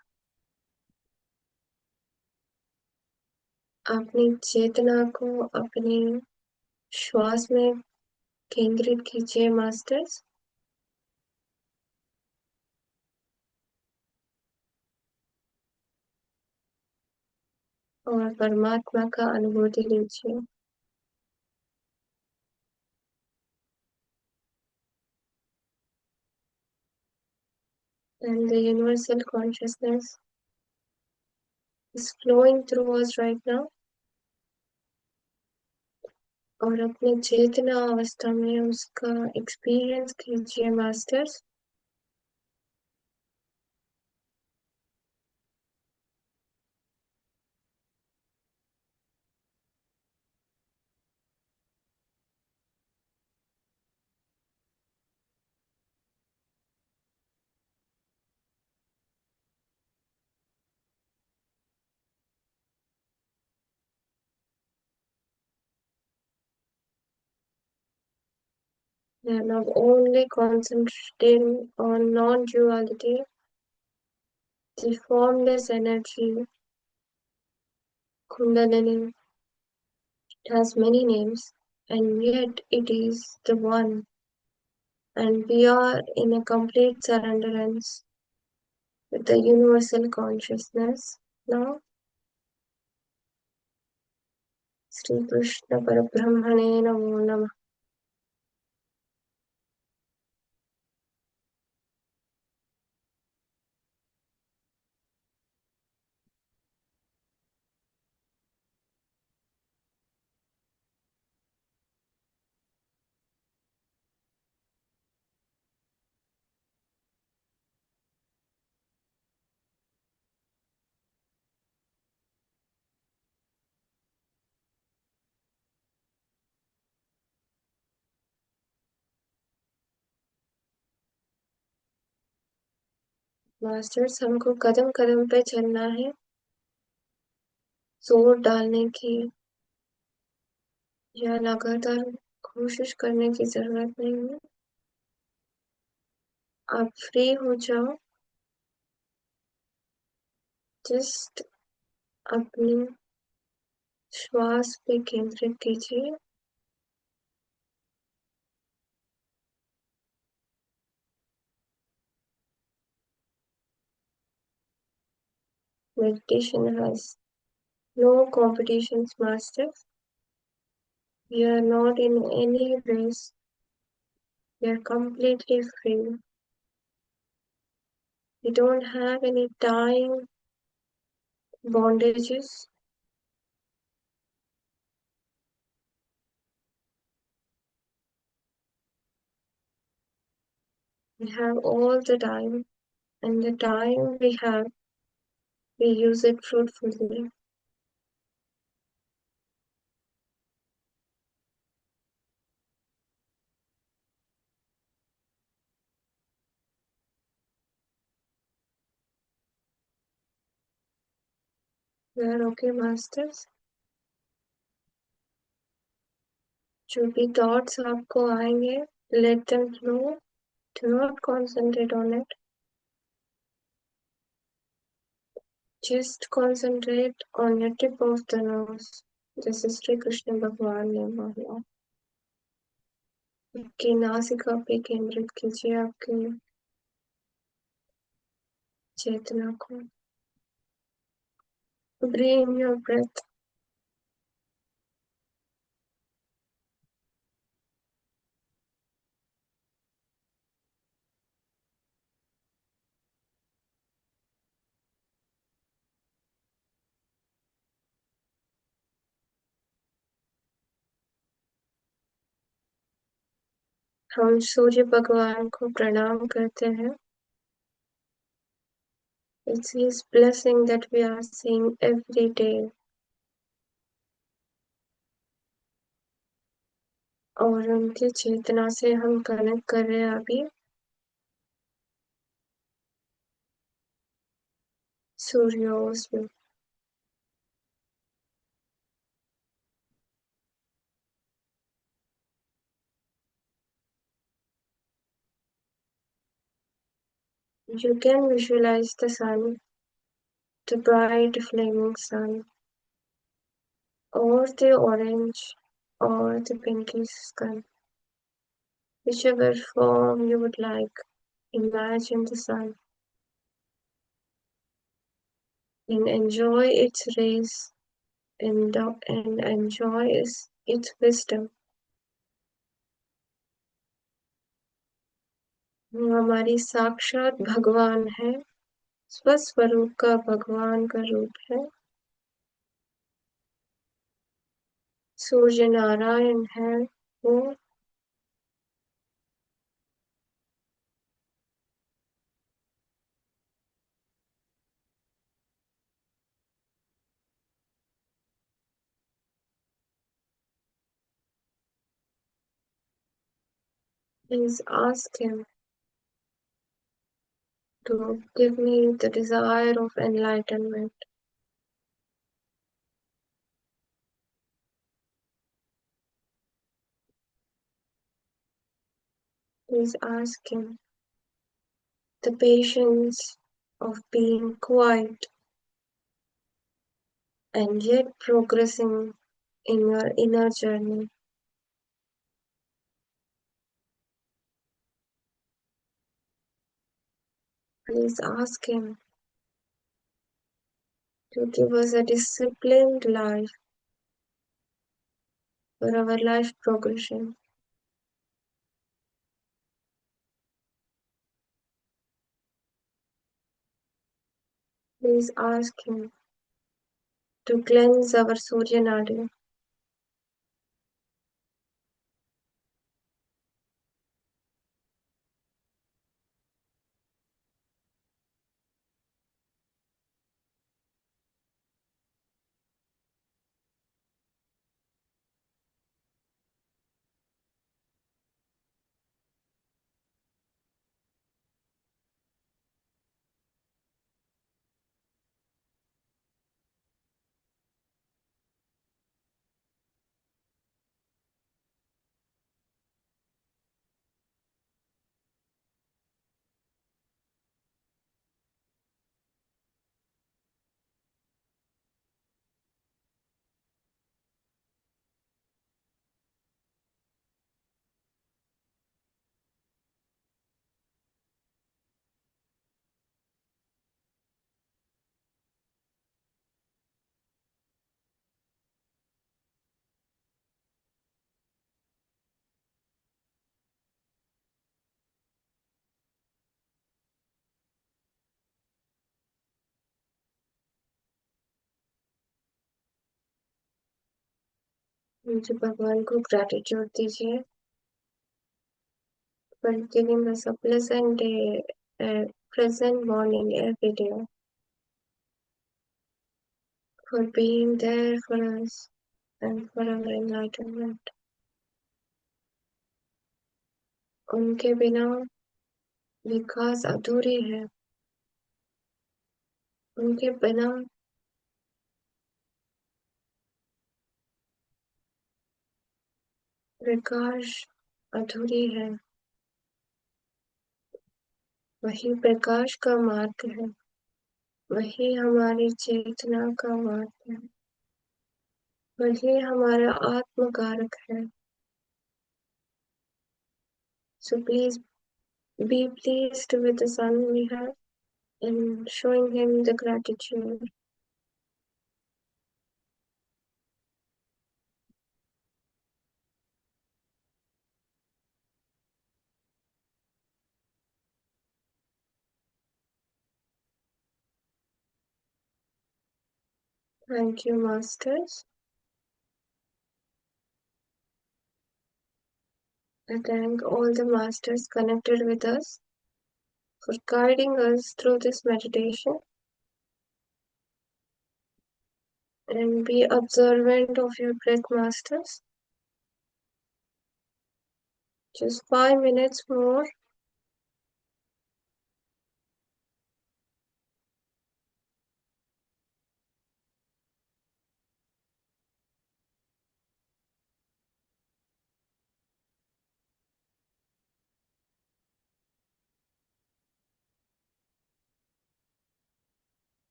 अपनी चेतना को अपने श्वास में केंद्रित कीजिए masters, और परमात्मा का अनुभूति लीजिए। And the universal consciousness is flowing through us right now. और अपने चेतना अवस्था में उसका एक्सपीरियंस कीजिए masters. They are not only concentrating on non-duality, the formless energy, Kundalini, has many names, and yet it is the one, and we are in a complete surrenderance with the universal consciousness. Now, Sri Krishna Parabrahmane Namo Namah. Masters, हमको कदम कदम पे चलना है, जोर डालने की या लगातार कोशिश करने की जरूरत नहीं है। आप फ्री हो जाओ, जस्ट अपनी श्वास पे केंद्रित कीजिए। Meditation has no competitions, masters. We are not in any race. We are completely free. We don't have any time bondages. We have all the time, and the time we have, we use it fruitfully. We are okay, masters. जो भी thoughts आपको आएंगे, let them flow. Do not concentrate on it. Just concentrate on your tip of the nose. जैसे श्री कृष्ण भगवान ने बोला, आपकी नासिका पे केंद्रित कीजिए आपकी चेतना को। Breathe in your breath. हम सूर्य भगवान को प्रणाम करते हैं। It's his blessing that we are seeing every day. और उनकी चेतना से हम कनेक्ट कर रहे हैं अभी सूर्योस में। You can visualize the sun, the bright flaming sun, or the orange or the pinkish sky, whichever form you would like. Imagine the sun and enjoy its rays and enjoy its wisdom. वो हमारी साक्षात भगवान है, स्वस्वरूप का भगवान का रूप है। सूर्य नारायण है वो। Please ask him to give me the desire of enlightenment. Please ask him the patience of being quiet and yet progressing in your inner journey. Please ask him to give us a disciplined life for our life progression. Please ask him to cleanse our Surya Nadi. मुझे भगवान को gratitude दीजिए for giving us a pleasant day, a pleasant morning every day, for being there for us and for our enlightenment. उनके बिना विकास अधूरी है। उनके बिना प्रकाश अधूरी है। वही प्रकाश का मार्ग है। वही हमारी चेतना का मार्ग है। वही हमारा आत्म कारक है। So please be pleased with the son we have and showing him the gratitude. Thank you, masters. I thank all the masters connected with us for guiding us through this meditation, and be observant of your breath, masters. Just 5 minutes more.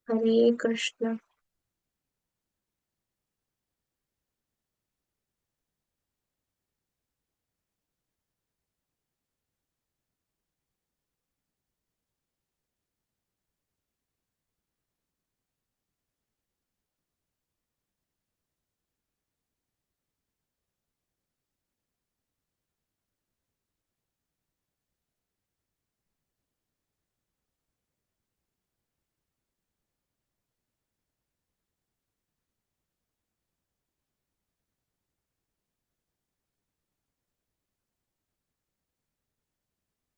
Hare Krishna.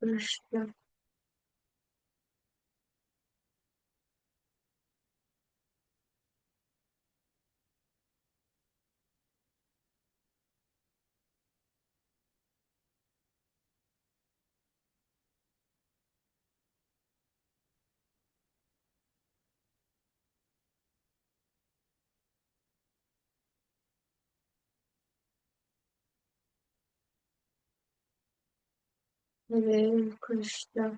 Krishna. Hare Krishna.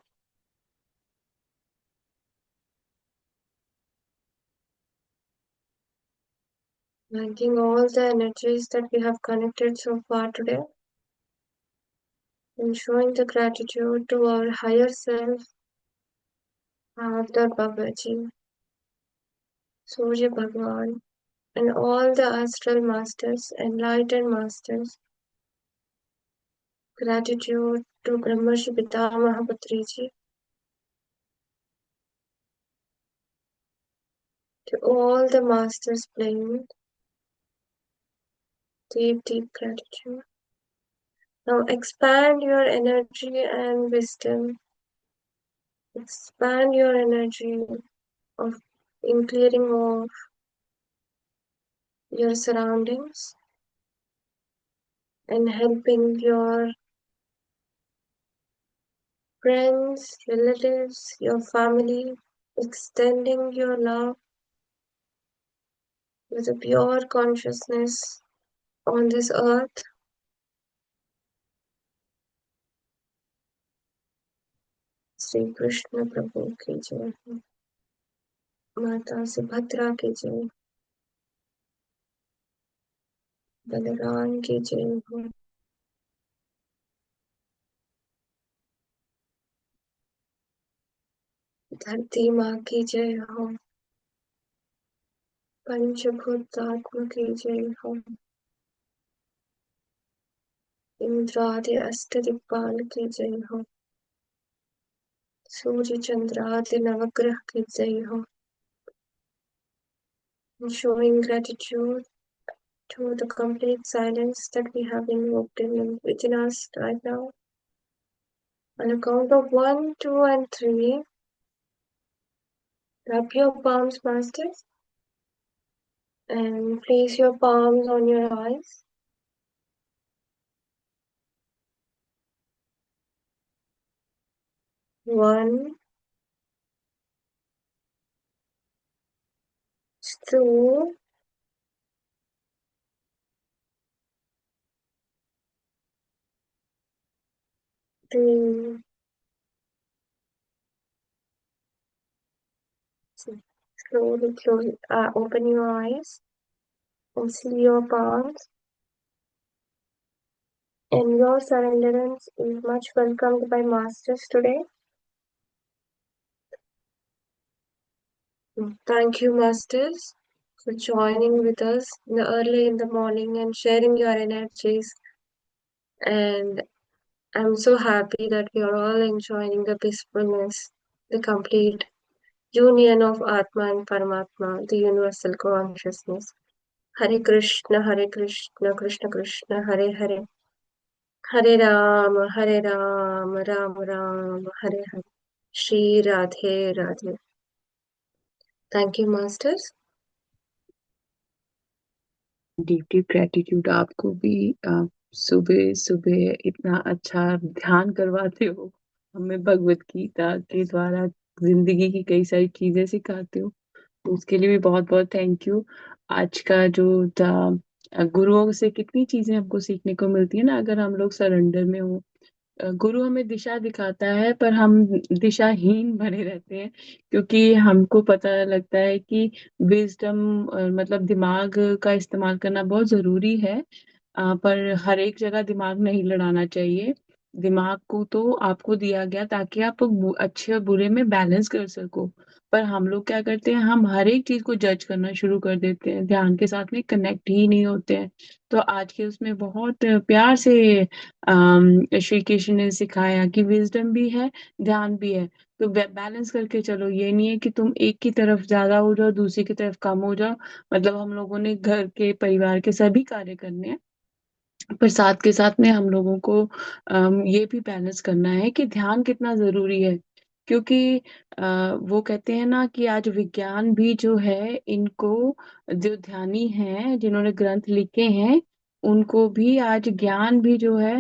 Thanking all the energies that we have connected so far today, and showing the gratitude to our higher self, Father Babaji, Surya Bhagwan, and all the astral masters, enlightened masters. Gratitude to Brahmarshi Pitamaha Patriji, to all the masters playing. Deep, deep gratitude. Now expand your energy and wisdom. Expand your energy of in clearing of your surroundings and helping your friends, relatives, your family, extending your love with a pure consciousness on this earth. Shri Krishna प्रभु की जय हो, माता सुभद्रा की जय, बलराम की जय हो, धरती माँ की जय हो, पंचभूतात्मा की जय हो, इंद्रादि अष्टदिक्पाल की जय हो, सूर्य चंद्रादि नवग्रह की जय हो. Showing gratitude to the complete silence that we have invoked within us right now. On a count of one, two, and three, rub your palms, masters, and place your palms on your eyes. One, two, three. Slowly, slowly, open your eyes and see your palms. And your surrenderance is much welcomed by masters today. Thank you, masters, for joining with us early in the morning and sharing your energies. And I'm so happy that we are all enjoying the peacefulness, the complete union of Atma and Paramatma, the universal consciousness. Hare Krishna, Krishna Krishna, Hare Hare. Hare Ram, Ram Ram, Hare Hare. Shri Radhe Radhe. Thank you, masters. Deep deep gratitude आपको भी। सुबह सुबह इतना अच्छा ध्यान करवाते हो, हमें भगवत गीता के द्वारा जिंदगी की कई सारी चीजें सिखाते हो, तो उसके लिए भी बहुत बहुत थैंक यू। आज का जो गुरुओं से कितनी चीजें हमको सीखने को मिलती है ना, अगर हम लोग सरेंडर में हो। गुरु हमें दिशा दिखाता है पर हम दिशाहीन बने रहते हैं, क्योंकि हमको पता लगता है कि विजडम मतलब दिमाग का इस्तेमाल करना बहुत जरूरी है। पर हर एक जगह दिमाग नहीं लड़ाना चाहिए। दिमाग को तो आपको दिया गया ताकि आप अच्छे और बुरे में बैलेंस कर सको। पर हम लोग क्या करते हैं, हम हर एक चीज को जज करना शुरू कर देते हैं, ध्यान के साथ में कनेक्ट ही नहीं होते हैं। तो आज के उसमें बहुत प्यार से श्री कृष्ण ने सिखाया कि विजडम भी है, ध्यान भी है। तो बैलेंस करके चलो, ये नहीं है कि तुम एक की तरफ ज्यादा हो जाओ, दूसरी की तरफ कम हो जाओ। मतलब हम लोगों ने घर के परिवार के सभी कार्य करने हैं, पर साथ के साथ में हम लोगों को ये भी बैलेंस करना है कि ध्यान कितना जरूरी है। क्योंकि वो कहते हैं ना कि आज विज्ञान भी जो है, इनको जो ध्यानी हैं जिन्होंने ग्रंथ लिखे हैं, उनको भी आज ज्ञान भी जो है,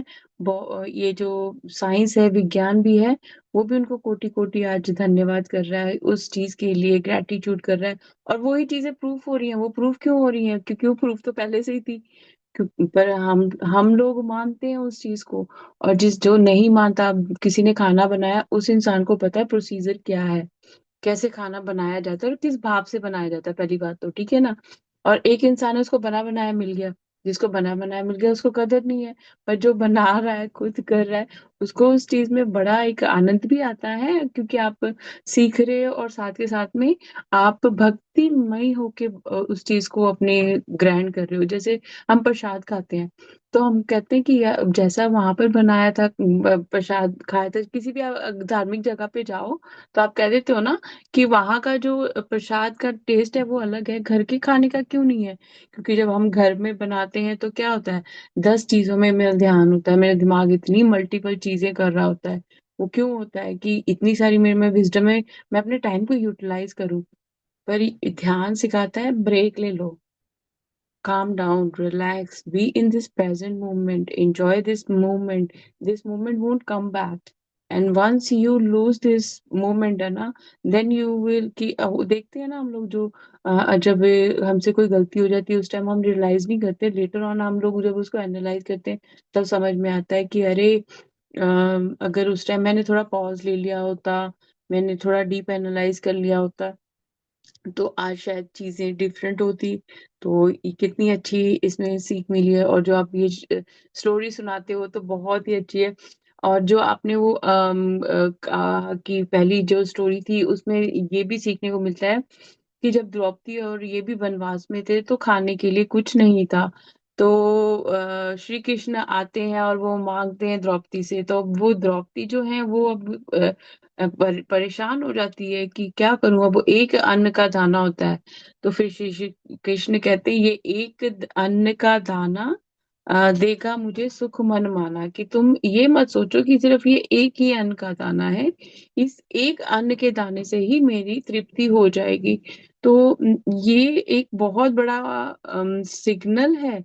ये जो साइंस है, विज्ञान भी है, वो भी उनको कोटि कोटि आज धन्यवाद कर रहा है, उस चीज के लिए ग्रेटिट्यूड कर रहा है। और वही चीजें प्रूफ हो रही हैं। वो प्रूफ क्यों हो रही हैं? क्योंकि वो प्रूफ तो पहले से ही थी। पर हम लोग मानते हैं उस चीज को। और जिस जो नहीं मानता, किसी ने खाना बनाया, उस इंसान को पता है प्रोसीजर क्या है, कैसे खाना बनाया जाता है और किस भाप से बनाया जाता है, पहली बात तो ठीक है ना। और एक इंसान है, उसको बना बनाया मिल गया। जिसको बना बनाया मिल गया उसको कदर नहीं है। पर जो बना रहा है, खुद कर रहा है, उसको उस चीज में बड़ा एक आनंद भी आता है, क्योंकि आप सीख रहे हो और साथ के साथ में आप भक्तिमय होके उस चीज को अपने ग्रहण कर रहे हो। जैसे हम प्रसाद खाते हैं, तो हम कहते हैं कि जैसा वहां पर बनाया था, प्रसाद खाया था, किसी भी धार्मिक जगह पे जाओ तो आप कह देते हो ना कि वहां का जो प्रसाद का टेस्ट है वो अलग है, घर के खाने का क्यों नहीं है? क्योंकि जब हम घर में बनाते हैं तो क्या होता है, 10 चीजों में मेरा ध्यान होता है, मेरा दिमाग इतनी मल्टीपल चीजें कर रहा होता है। वो क्यों होता है कि इतनी सारी मेरे में विजडम है, मैं अपने टाइम को यूटिलाइज करूं। पर ध्यान सिखाता है ब्रेक ले लो, calm down, relax, be in this present moment, enjoy this moment. This moment won't come back. And once you lose this moment है ना, then you will कि देखते हैं ना हम लोग जो जब हमसे कोई गलती हो जाती है, उस टाइम हम रियलाइज नहीं करते, लेटर ऑन हम लोग जब उसको एनालाइज करते हैं, तब समझ में आता है कि अरे, अगर उस टाइम मैंने थोड़ा पॉज ले लिया होता, मैंने थोड़ा डीप एनालाइज कर लिया होता, तो आज शायद चीजें डिफरेंट होती। तो ये कितनी अच्छी इसमें सीख मिली है। और जो आप ये स्टोरी सुनाते हो तो बहुत ही अच्छी है। और जो आपने वो कहा कि पहली जो स्टोरी थी, उसमें ये भी सीखने को मिलता है कि जब द्रौपदी और ये भी वनवास में थे तो खाने के लिए कुछ नहीं था। तो श्री कृष्ण आते हैं और वो मांगते हैं द्रौपदी से। तो अब वो द्रौपदी जो है वो अब परेशान हो जाती है कि क्या करूं, अब वो एक अन्न का दाना होता है। तो फिर श्री कृष्ण कहते हैं, ये एक अन्न का दाना देगा मुझे सुख मन माना, कि तुम ये मत सोचो कि सिर्फ ये एक ही अन्न का दाना है, इस एक अन्न के दाने से ही मेरी तृप्ति हो जाएगी। तो ये एक बहुत बड़ा सिग्नल है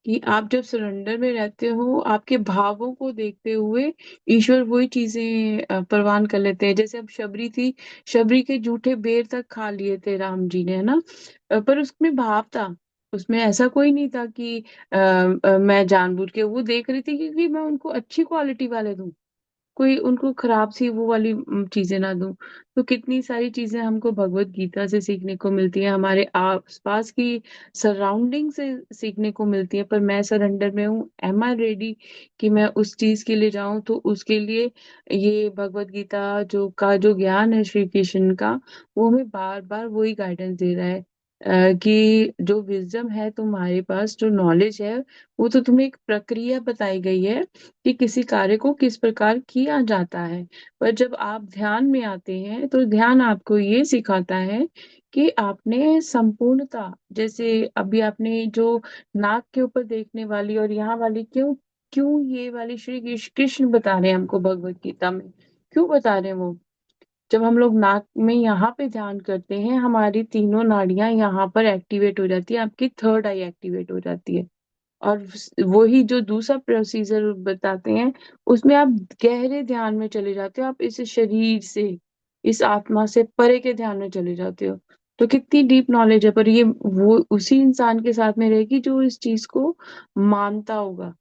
कि आप जब सरेंडर में रहते हो, आपके भावों को देखते हुए ईश्वर वही चीजें प्रवान कर लेते हैं। जैसे अब शबरी थी, शबरी के जूठे बेर तक खा लिए थे राम जी ने, है ना। पर उसमें भाव था, उसमें ऐसा कोई नहीं था कि मैं जानबूझ के वो देख रही थी क्योंकि मैं उनको अच्छी क्वालिटी वाले दूं, कोई उनको खराब सी वो वाली चीजें ना दूं। तो कितनी सारी चीजें हमको भगवत गीता से सीखने को मिलती है, हमारे आसपास की सराउंडिंग से सीखने को मिलती है। पर मैं सरेंडर में हूँ, एम आई रेडी कि मैं उस चीज के लिए जाऊं। तो उसके लिए ये भगवत गीता जो ज्ञान है श्री कृष्ण का, वो हमें बार बार वही गाइडेंस दे रहा है कि जो विजडम है तुम्हारे पास, जो नॉलेज है, वो तो तुम्हें एक प्रक्रिया बताई गई है कि किसी कार्य को किस प्रकार किया जाता है। पर जब आप ध्यान में आते हैं तो ध्यान आपको ये सिखाता है कि आपने संपूर्णता, जैसे अभी आपने जो नाक के ऊपर देखने वाली और यहाँ वाली, क्यों क्यों ये वाली श्री कृष्ण बता रहे हैं हमको भगवत गीता में, क्यों बता रहे हैं वो। जब हम लोग नाक में यहाँ पे ध्यान करते हैं, हमारी तीनों नाड़ियां यहाँ पर एक्टिवेट हो जाती है, आपकी थर्ड आई एक्टिवेट हो जाती है। और वही जो दूसरा प्रोसीजर बताते हैं, उसमें आप गहरे ध्यान में चले जाते हो, आप इस शरीर से, इस आत्मा से परे के ध्यान में चले जाते हो। तो कितनी डीप नॉलेज है, पर ये वो उसी इंसान के साथ में रहेगी जो इस चीज को मानता होगा,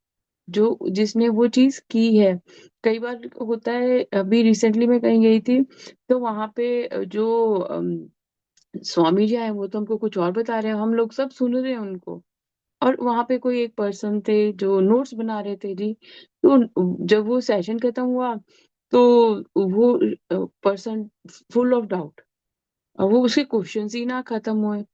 जो जिसने वो चीज की है। कई बार होता है, अभी रिसेंटली मैं कहीं गई थी, तो वहां पे जो स्वामी जी आए, वो तो हमको कुछ और बता रहे हैं, हम लोग सब सुन रहे हैं उनको। और वहां पे कोई एक पर्सन थे जो नोट्स बना रहे थे जी। तो जब वो सेशन खत्म हुआ, तो वो पर्सन फुल ऑफ डाउट, और वो उसके क्वेश्चंस ही ना खत्म हुए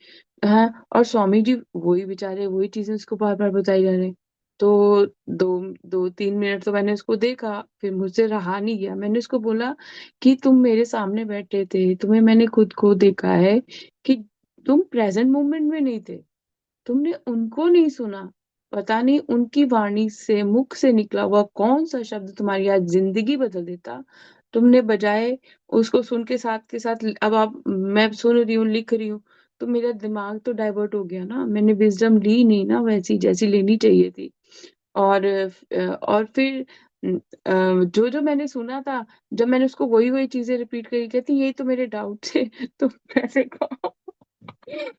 हैं, और स्वामी जी वही बेचारे वही चीजें उसको बार बार बताई जा रहे हैं। तो दो 2-3 मिनट तो मैंने उसको देखा, फिर मुझसे रहा नहीं गया, मैंने उसको बोला कि तुम मेरे सामने बैठे थे, तुम्हें मैंने खुद को देखा है कि तुम प्रेजेंट मोमेंट में नहीं थे, तुमने उनको नहीं सुना। पता नहीं उनकी वाणी से, मुख से निकला हुआ कौन सा शब्द तुम्हारी आज जिंदगी बदल देता। तुमने बजाय उसको सुन के साथ अब आप, मैं सुन रही हूँ, लिख रही हूँ, तो मेरा दिमाग तो डाइवर्ट हो गया ना, मैंने विजडम ली नहीं ना वैसी जैसी लेनी चाहिए थी। और फिर जो जो मैंने सुना था, जब मैंने उसको वही वही चीजें रिपीट करी, कहती यही तो मेरे डाउट थे। तो मैंने कहा,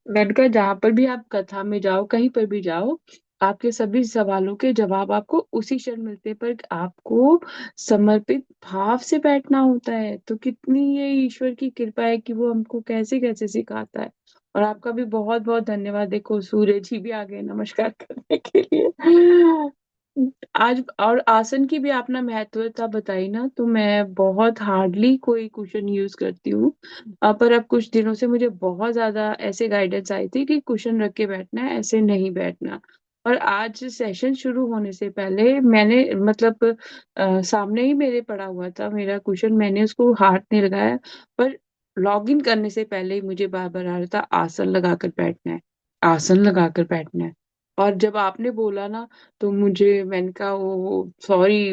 मैंने कहा जहां पर भी आप कथा में जाओ, कहीं पर भी जाओ, आपके सभी सवालों के जवाब आपको उसी क्षण मिलते हैं, पर आपको समर्पित भाव से बैठना होता है। तो कितनी ये ईश्वर की कृपा है कि वो हमको कैसे कैसे सिखाता है। और आपका भी बहुत बहुत धन्यवाद, देखो सूरज जी भी आ गए नमस्कार करने के लिए आज। और आसन की भी आपने महत्वता बताई ना, तो मैं बहुत हार्डली कोई कुशन यूज करती हूँ। पर अब कुछ दिनों से मुझे बहुत ज्यादा ऐसे गाइडेंस आई थी कि कुशन रख के बैठना है, ऐसे नहीं बैठना। और आज सेशन शुरू होने से पहले मैंने, मतलब सामने ही मेरे पड़ा हुआ था मेरा कुशन, मैंने उसको हाथ नहीं लगाया, पर लॉग इन करने से पहले ही मुझे बार बार आ रहा था, आसन लगाकर बैठना है, आसन लगाकर बैठना है। और जब आपने बोला ना, तो मुझे, मैंने कहा ओ सॉरी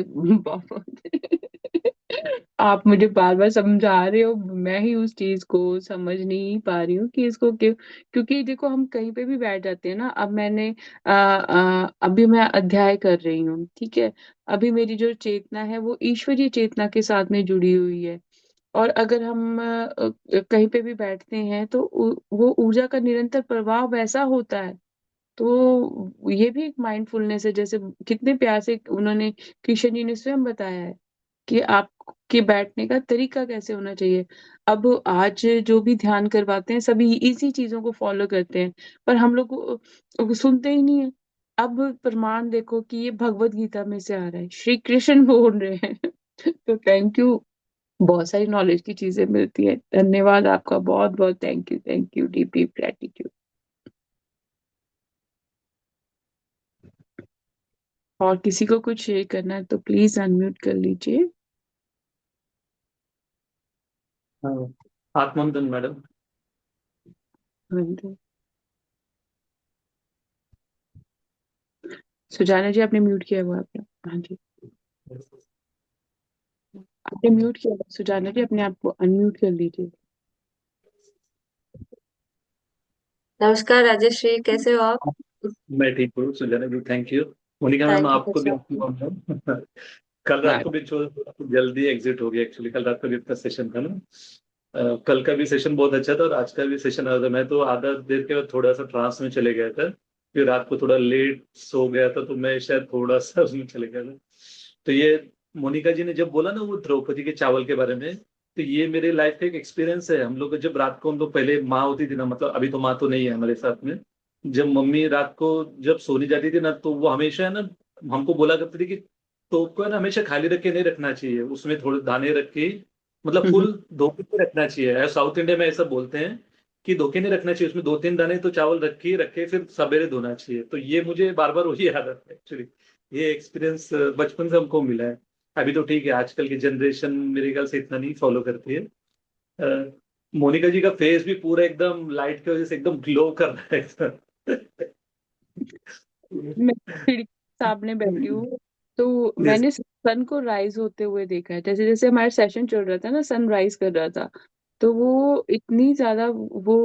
आप मुझे बार बार समझा रहे हो, मैं ही उस चीज को समझ नहीं पा रही हूँ कि इसको क्यों। क्योंकि देखो हम कहीं पे भी बैठ जाते हैं ना, अब मैंने अभी मैं अध्याय कर रही हूँ, ठीक है। अभी मेरी जो चेतना है वो ईश्वरीय चेतना के साथ में जुड़ी हुई है। और अगर हम कहीं पे भी बैठते हैं तो वो ऊर्जा का निरंतर प्रवाह वैसा होता है। तो ये भी एक माइंडफुलनेस है, जैसे कितने प्यार से उन्होंने, कृष्ण जी ने स्वयं बताया है कि आपके बैठने का तरीका कैसे होना चाहिए। अब आज जो भी ध्यान करवाते हैं सभी इसी चीजों को फॉलो करते हैं, पर हम लोग सुनते ही नहीं है। अब प्रमाण देखो कि ये भगवत गीता में से आ रहा है, श्री कृष्ण बोल रहे हैं तो थैंक यू, बहुत सारी नॉलेज की चीजें मिलती है। धन्यवाद आपका, बहुत बहुत thank you, deep deep gratitude. और किसी को कुछ शेयर करना है तो प्लीज अनम्यूट कर लीजिए। हाँ, आत्मंथन मैडम। हाँ, सुजाना जी आपने म्यूट किया हुआ आपने। हाँ जी, आपने म्यूट किया हुआ। सुजाना जी अपने आप को अनम्यूट कर लीजिए। नमस्कार राजेश जी, कैसे हो आप? मैं ठीक हूँ Sujana ji, thank you. Monica ma'am, thank you आपको भी फॉर। आपको कल रात हाँ, को भी जल्दी एग्जिट हो गया एक्चुअली। कल रात को भी इतना सेशन था ना। कल का भी सेशन बहुत अच्छा था और आज का भी सेशन अच्छा था। मैं तो आधा देर के बाद थोड़ा सा ट्रांस में चले गया था, फिर रात को थोड़ा लेट सो गया था, तो मैं शायद थोड़ा सा उसमें चले गया था। तो ये मोनिका जी ने जब बोला ना वो द्रौपदी के चावल के बारे में, तो ये मेरे लाइफ का एक एक्सपीरियंस है। हम लोग जब रात को, हम लोग पहले माँ होती थी ना, मतलब अभी तो माँ तो नहीं है हमारे साथ में। जब मम्मी रात को जब सोने जाती थी ना, तो वो हमेशा है ना हमको बोला करती थी कि टोप को है ना हमेशा खाली रख के नहीं रखना चाहिए, उसमें थोड़े दाने रख के, मतलब फुल धोखे के रखना चाहिए। साउथ इंडिया में ऐसा बोलते हैं कि धोखे नहीं रखना चाहिए, उसमें दो तीन दाने तो चावल रखे रखे फिर सवेरे धोना चाहिए। तो ये मुझे बार बार वही याद आता है एक्चुअली। ये एक्सपीरियंस बचपन से हमको मिला है। अभी तो ठीक है, आजकल की जनरेशन मेरे ख्याल से इतना नहीं फॉलो करती है। मोनिका जी का फेस भी पूरा एकदम लाइट की वजह से एकदम ग्लो कर रहा है। मैं खिड़की के सामने बैठी हूँ, तो Yes. मैंने सन को राइज होते हुए देखा है। जैसे जैसे हमारा सेशन चल रहा था ना, सन राइज कर रहा था, तो वो इतनी ज्यादा वो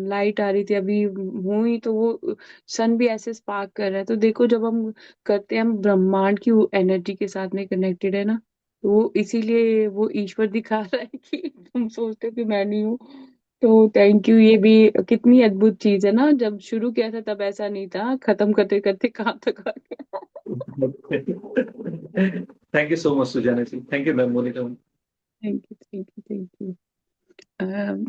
लाइट आ रही थी। अभी हुई तो वो सन भी ऐसे स्पार्क कर रहा है। तो देखो, जब हम करते हैं, हम ब्रह्मांड की एनर्जी के साथ में कनेक्टेड है ना, तो वो इसीलिए वो ईश्वर दिखा रहा है कि तुम सोचते हो कि मैं नहीं हूँ। तो थैंक यू। ये भी कितनी अद्भुत चीज है ना, जब शुरू किया था तब ऐसा नहीं था, खत्म करते करते कहाँ तक आ गया। Thank you so much Sujana ji, thank you ma'am, Monica. Thank you, thank you, thank you. Um,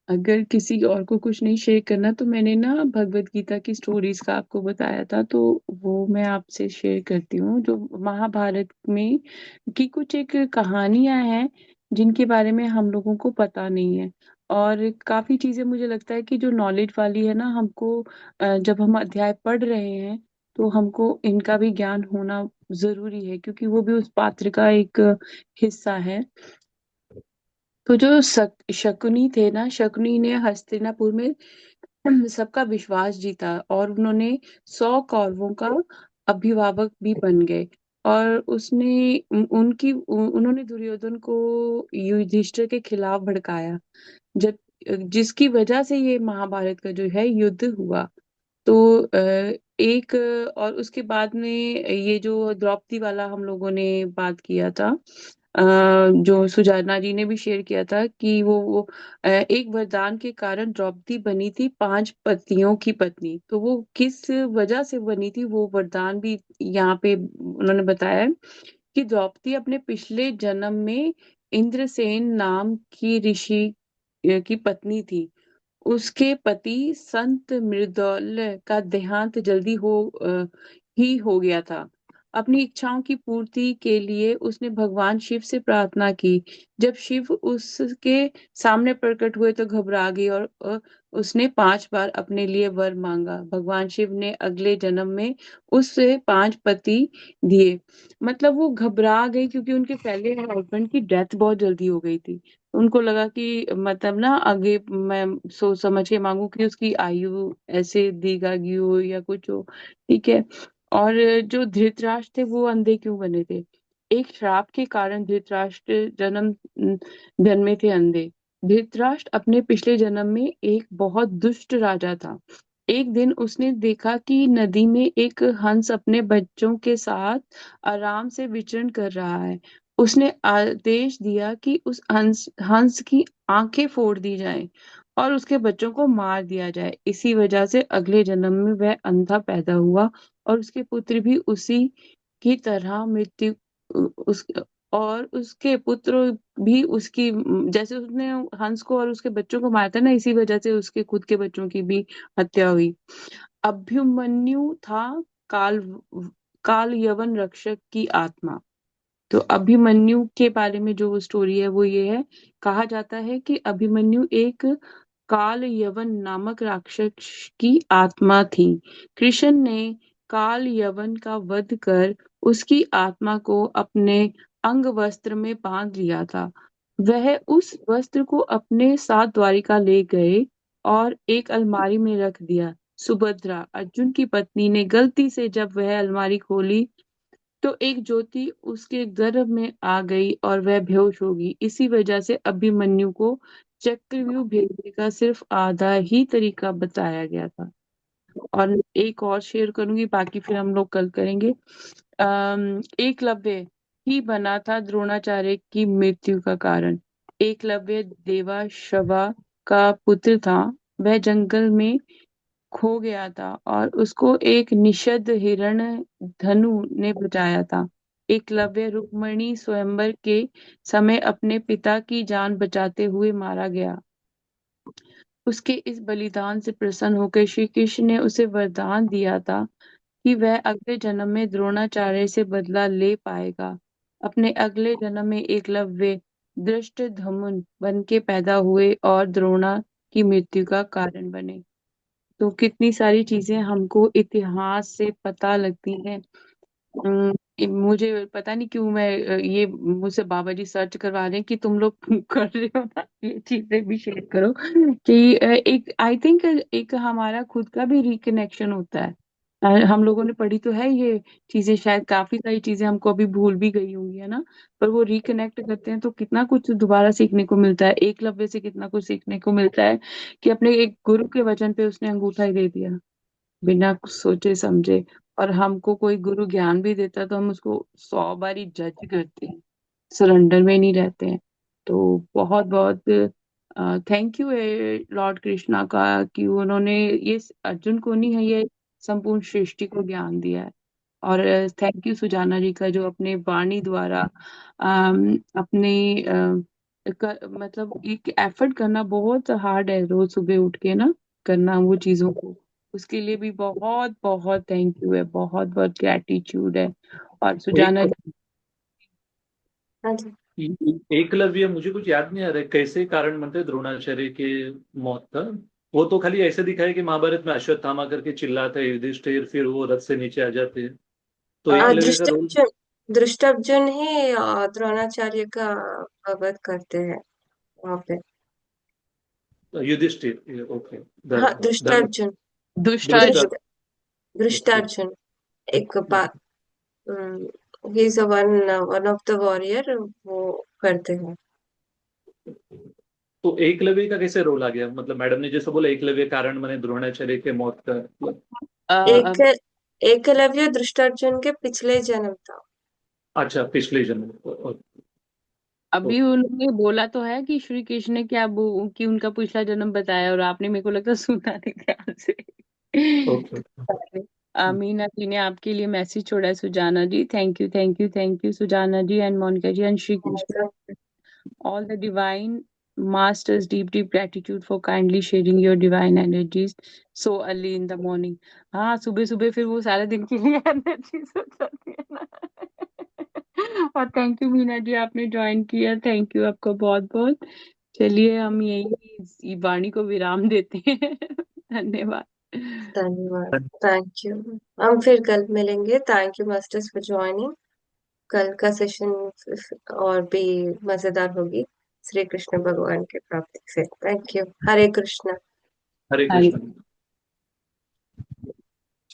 अगर किसी और को कुछ नहीं शेयर करना, तो मैंने ना भगवत गीता की स्टोरीज का आपको बताया था, तो वो मैं आपसे शेयर करती हूँ। जो महाभारत में की कुछ एक कहानियां हैं जिनके बारे में हम लोगों को पता नहीं है। और काफी चीजें मुझे लगता है कि जो नॉलेज वाली है ना, हमको जब हम अध्याय पढ़ रहे हैं तो हमको इनका भी ज्ञान होना जरूरी है, क्योंकि वो भी उस पात्र का एक हिस्सा है। तो जो शकुनी थे ना, शकुनी ने हस्तिनापुर में सबका विश्वास जीता, और उन्होंने 100 कौरवों का अभिभावक भी बन गए। और उसने उन्होंने दुर्योधन को युधिष्ठिर के खिलाफ भड़काया, जब जिसकी वजह से ये महाभारत का जो है युद्ध हुआ। तो एक और उसके बाद में ये जो द्रौपदी वाला हम लोगों ने बात किया था, जो सुजाना जी ने भी शेयर किया था कि वो एक वरदान के कारण द्रौपदी बनी थी 5 पतियों की पत्नी। तो वो किस वजह से बनी थी, वो वरदान भी यहाँ पे उन्होंने बताया है कि द्रौपदी अपने पिछले जन्म में इंद्रसेन नाम की ऋषि की पत्नी थी। उसके पति संत मृदौल का देहांत जल्दी ही हो गया था। अपनी इच्छाओं की पूर्ति के लिए उसने भगवान शिव से प्रार्थना की। जब शिव उसके सामने प्रकट हुए तो घबरा गई, और उसने 5 बार अपने लिए वर मांगा। भगवान शिव ने अगले जन्म में उससे 5 पति दिए। मतलब वो घबरा गई क्योंकि उनके पहले हस्बैंड की डेथ बहुत जल्दी हो गई थी। उनको लगा कि मतलब ना आगे मैं सोच समझ के मांगू कि उसकी आयु ऐसे दीर्घायु हो या कुछ हो। ठीक है। और जो धृतराष्ट्र थे वो अंधे क्यों बने थे? एक श्राप के कारण धृतराष्ट्र जन्मे थे अंधे। धृतराष्ट्र अपने पिछले जन्म में एक बहुत दुष्ट राजा था। एक दिन उसने देखा कि नदी में एक हंस अपने बच्चों के साथ आराम से विचरण कर रहा है। उसने आदेश दिया कि उस हंस की आंखें फोड़ दी जाएं और उसके बच्चों को मार दिया जाए। इसी वजह से अगले जन्म में वह अंधा पैदा हुआ, और उसके पुत्र भी उसी की तरह मृत्यु उस और उसके पुत्र भी उसकी जैसे उसने हंस को और उसके बच्चों को मारा था ना, इसी वजह से उसके खुद के बच्चों की भी हत्या हुई। अभिमन्यु था काल काल यवन रक्षक की आत्मा। तो अभिमन्यु के बारे में जो स्टोरी है वो ये है। कहा जाता है कि अभिमन्यु एक काल यवन नामक राक्षस की आत्मा थी। कृष्ण ने काल यवन का वध कर उसकी आत्मा को अपने अंग वस्त्र में बांध लिया था। वह उस वस्त्र को अपने साथ द्वारिका ले गए और एक अलमारी में रख दिया। सुभद्रा अर्जुन की पत्नी ने गलती से जब वह अलमारी खोली तो एक ज्योति उसके गर्भ में आ गई और वह बेहोश हो गई। इसी वजह से अभिमन्यु को चक्रव्यूह भेजने का सिर्फ आधा ही तरीका बताया गया था। और एक और शेयर करूंगी, बाकी फिर हम लोग कल करेंगे। एकलव्य ही बना था द्रोणाचार्य की मृत्यु का कारण। एकलव्य देवाश्वा का पुत्र था। वह जंगल में खो गया था और उसको एक निषद हिरण धनु ने बचाया था। एकलव्य रुक्मिणी स्वयंवर के समय अपने पिता की जान बचाते हुए मारा गया। उसके इस बलिदान से प्रसन्न होकर श्री कृष्ण ने उसे वरदान दिया था कि वह अगले जन्म में द्रोणाचार्य से बदला ले पाएगा। अपने अगले जन्म में एकलव्य धृष्टद्युम्न बन के पैदा हुए और द्रोणा की मृत्यु का कारण बने। तो कितनी सारी चीजें हमको इतिहास से पता लगती हैं। मुझे पता नहीं क्यों मैं ये मुझसे बाबा जी सर्च करवा रहे हैं कि तुम लोग कर रहे हो ना, ये चीजें भी शेयर करो कि एक आई थिंक एक हमारा खुद का भी रिकनेक्शन होता है। हम लोगों ने पढ़ी तो है ये चीजें, शायद काफी सारी चीजें हमको अभी भूल भी गई होंगी, है ना। पर वो रिकनेक्ट करते हैं तो कितना कुछ दोबारा सीखने को मिलता है। एकलव्य से कितना कुछ सीखने को मिलता है कि अपने एक गुरु के वचन पे उसने अंगूठा ही दे दिया बिना कुछ सोचे समझे। और हमको कोई गुरु ज्ञान भी देता है तो हम उसको 100 बारी जज करते हैं, सरेंडर में नहीं रहते हैं। तो बहुत बहुत थैंक यू लॉर्ड कृष्णा का कि उन्होंने ये अर्जुन को नहीं है, ये संपूर्ण सृष्टि को ज्ञान दिया है। और थैंक यू सुजाना जी का जो अपने वाणी द्वारा अपने मतलब एक एफर्ट करना बहुत हार्ड है, रोज सुबह उठ के ना करना वो चीजों को। उसके लिए भी बहुत बहुत थैंक यू है, बहुत बहुत ग्रेटिट्यूड है। और एक सुजाना जी। हाँ जी। एकलव्य मुझे कुछ याद नहीं आ रहा है कैसे कारण बनते हैं द्रोणाचार्य के मौत का। वो तो खाली ऐसे दिखाया कि महाभारत में अश्वत्थामा करके चिल्लाता है युधिष्ठिर, फिर वो रथ से नीचे आ जाते हैं। तो एकलव्य का रोल दृष्टार्जुन दृष्टार्जुन ही द्रोणाचार्य का वध करते हैं वहां पे। युधिष्ठिर, ओके। हाँ, धर्म धर्म दृष्टार्जुन। दुष्ट। दुष्टार्जुन। दृष्ट ओके। दृष्टार्जुन एक बात, he is one one of the warrior, वो करते हैं। तो एकलव्य का कैसे रोल आ गया, मतलब मैडम ने जैसे बोला एकलव्य कारण बने द्रोणाचार्य के मौत का, मतलब। एक एकलव्य दृष्टार्जुन के पिछले जन्म था। अच्छा, पिछले जन्म। अभी उन्होंने बोला तो है कि श्री कृष्ण ने क्या कि उनका पिछला जन्म बताया, और आपने मेरे को लगता है सुना नहीं ध्यान से। ओके। मीना जी ने आपके लिए मैसेज छोड़ा है Sujana ji. Thank you thank you thank you Sujana ji and Monika ji and Shri Krishna. All the divine masters, deep, deep gratitude for kindly sharing your divine energies so early in the morning. हाँ, सुबह सुबह फिर वो सारा दिन के लिए एनर्जीज हो जाती है ना। और थैंक यू मीना जी, आपने ज्वाइन किया, थैंक यू आपका बहुत बहुत। चलिए हम यही वाणी को विराम देते हैं। धन्यवाद। धन्यवाद। Thank you. हम फिर कल मिलेंगे। Thank you masters for joining. कल का सेशन और भी मजेदार होगी श्री कृष्ण भगवान के प्राप्ति से। Thank you. Hare Krishna. Hare Hare Krishna.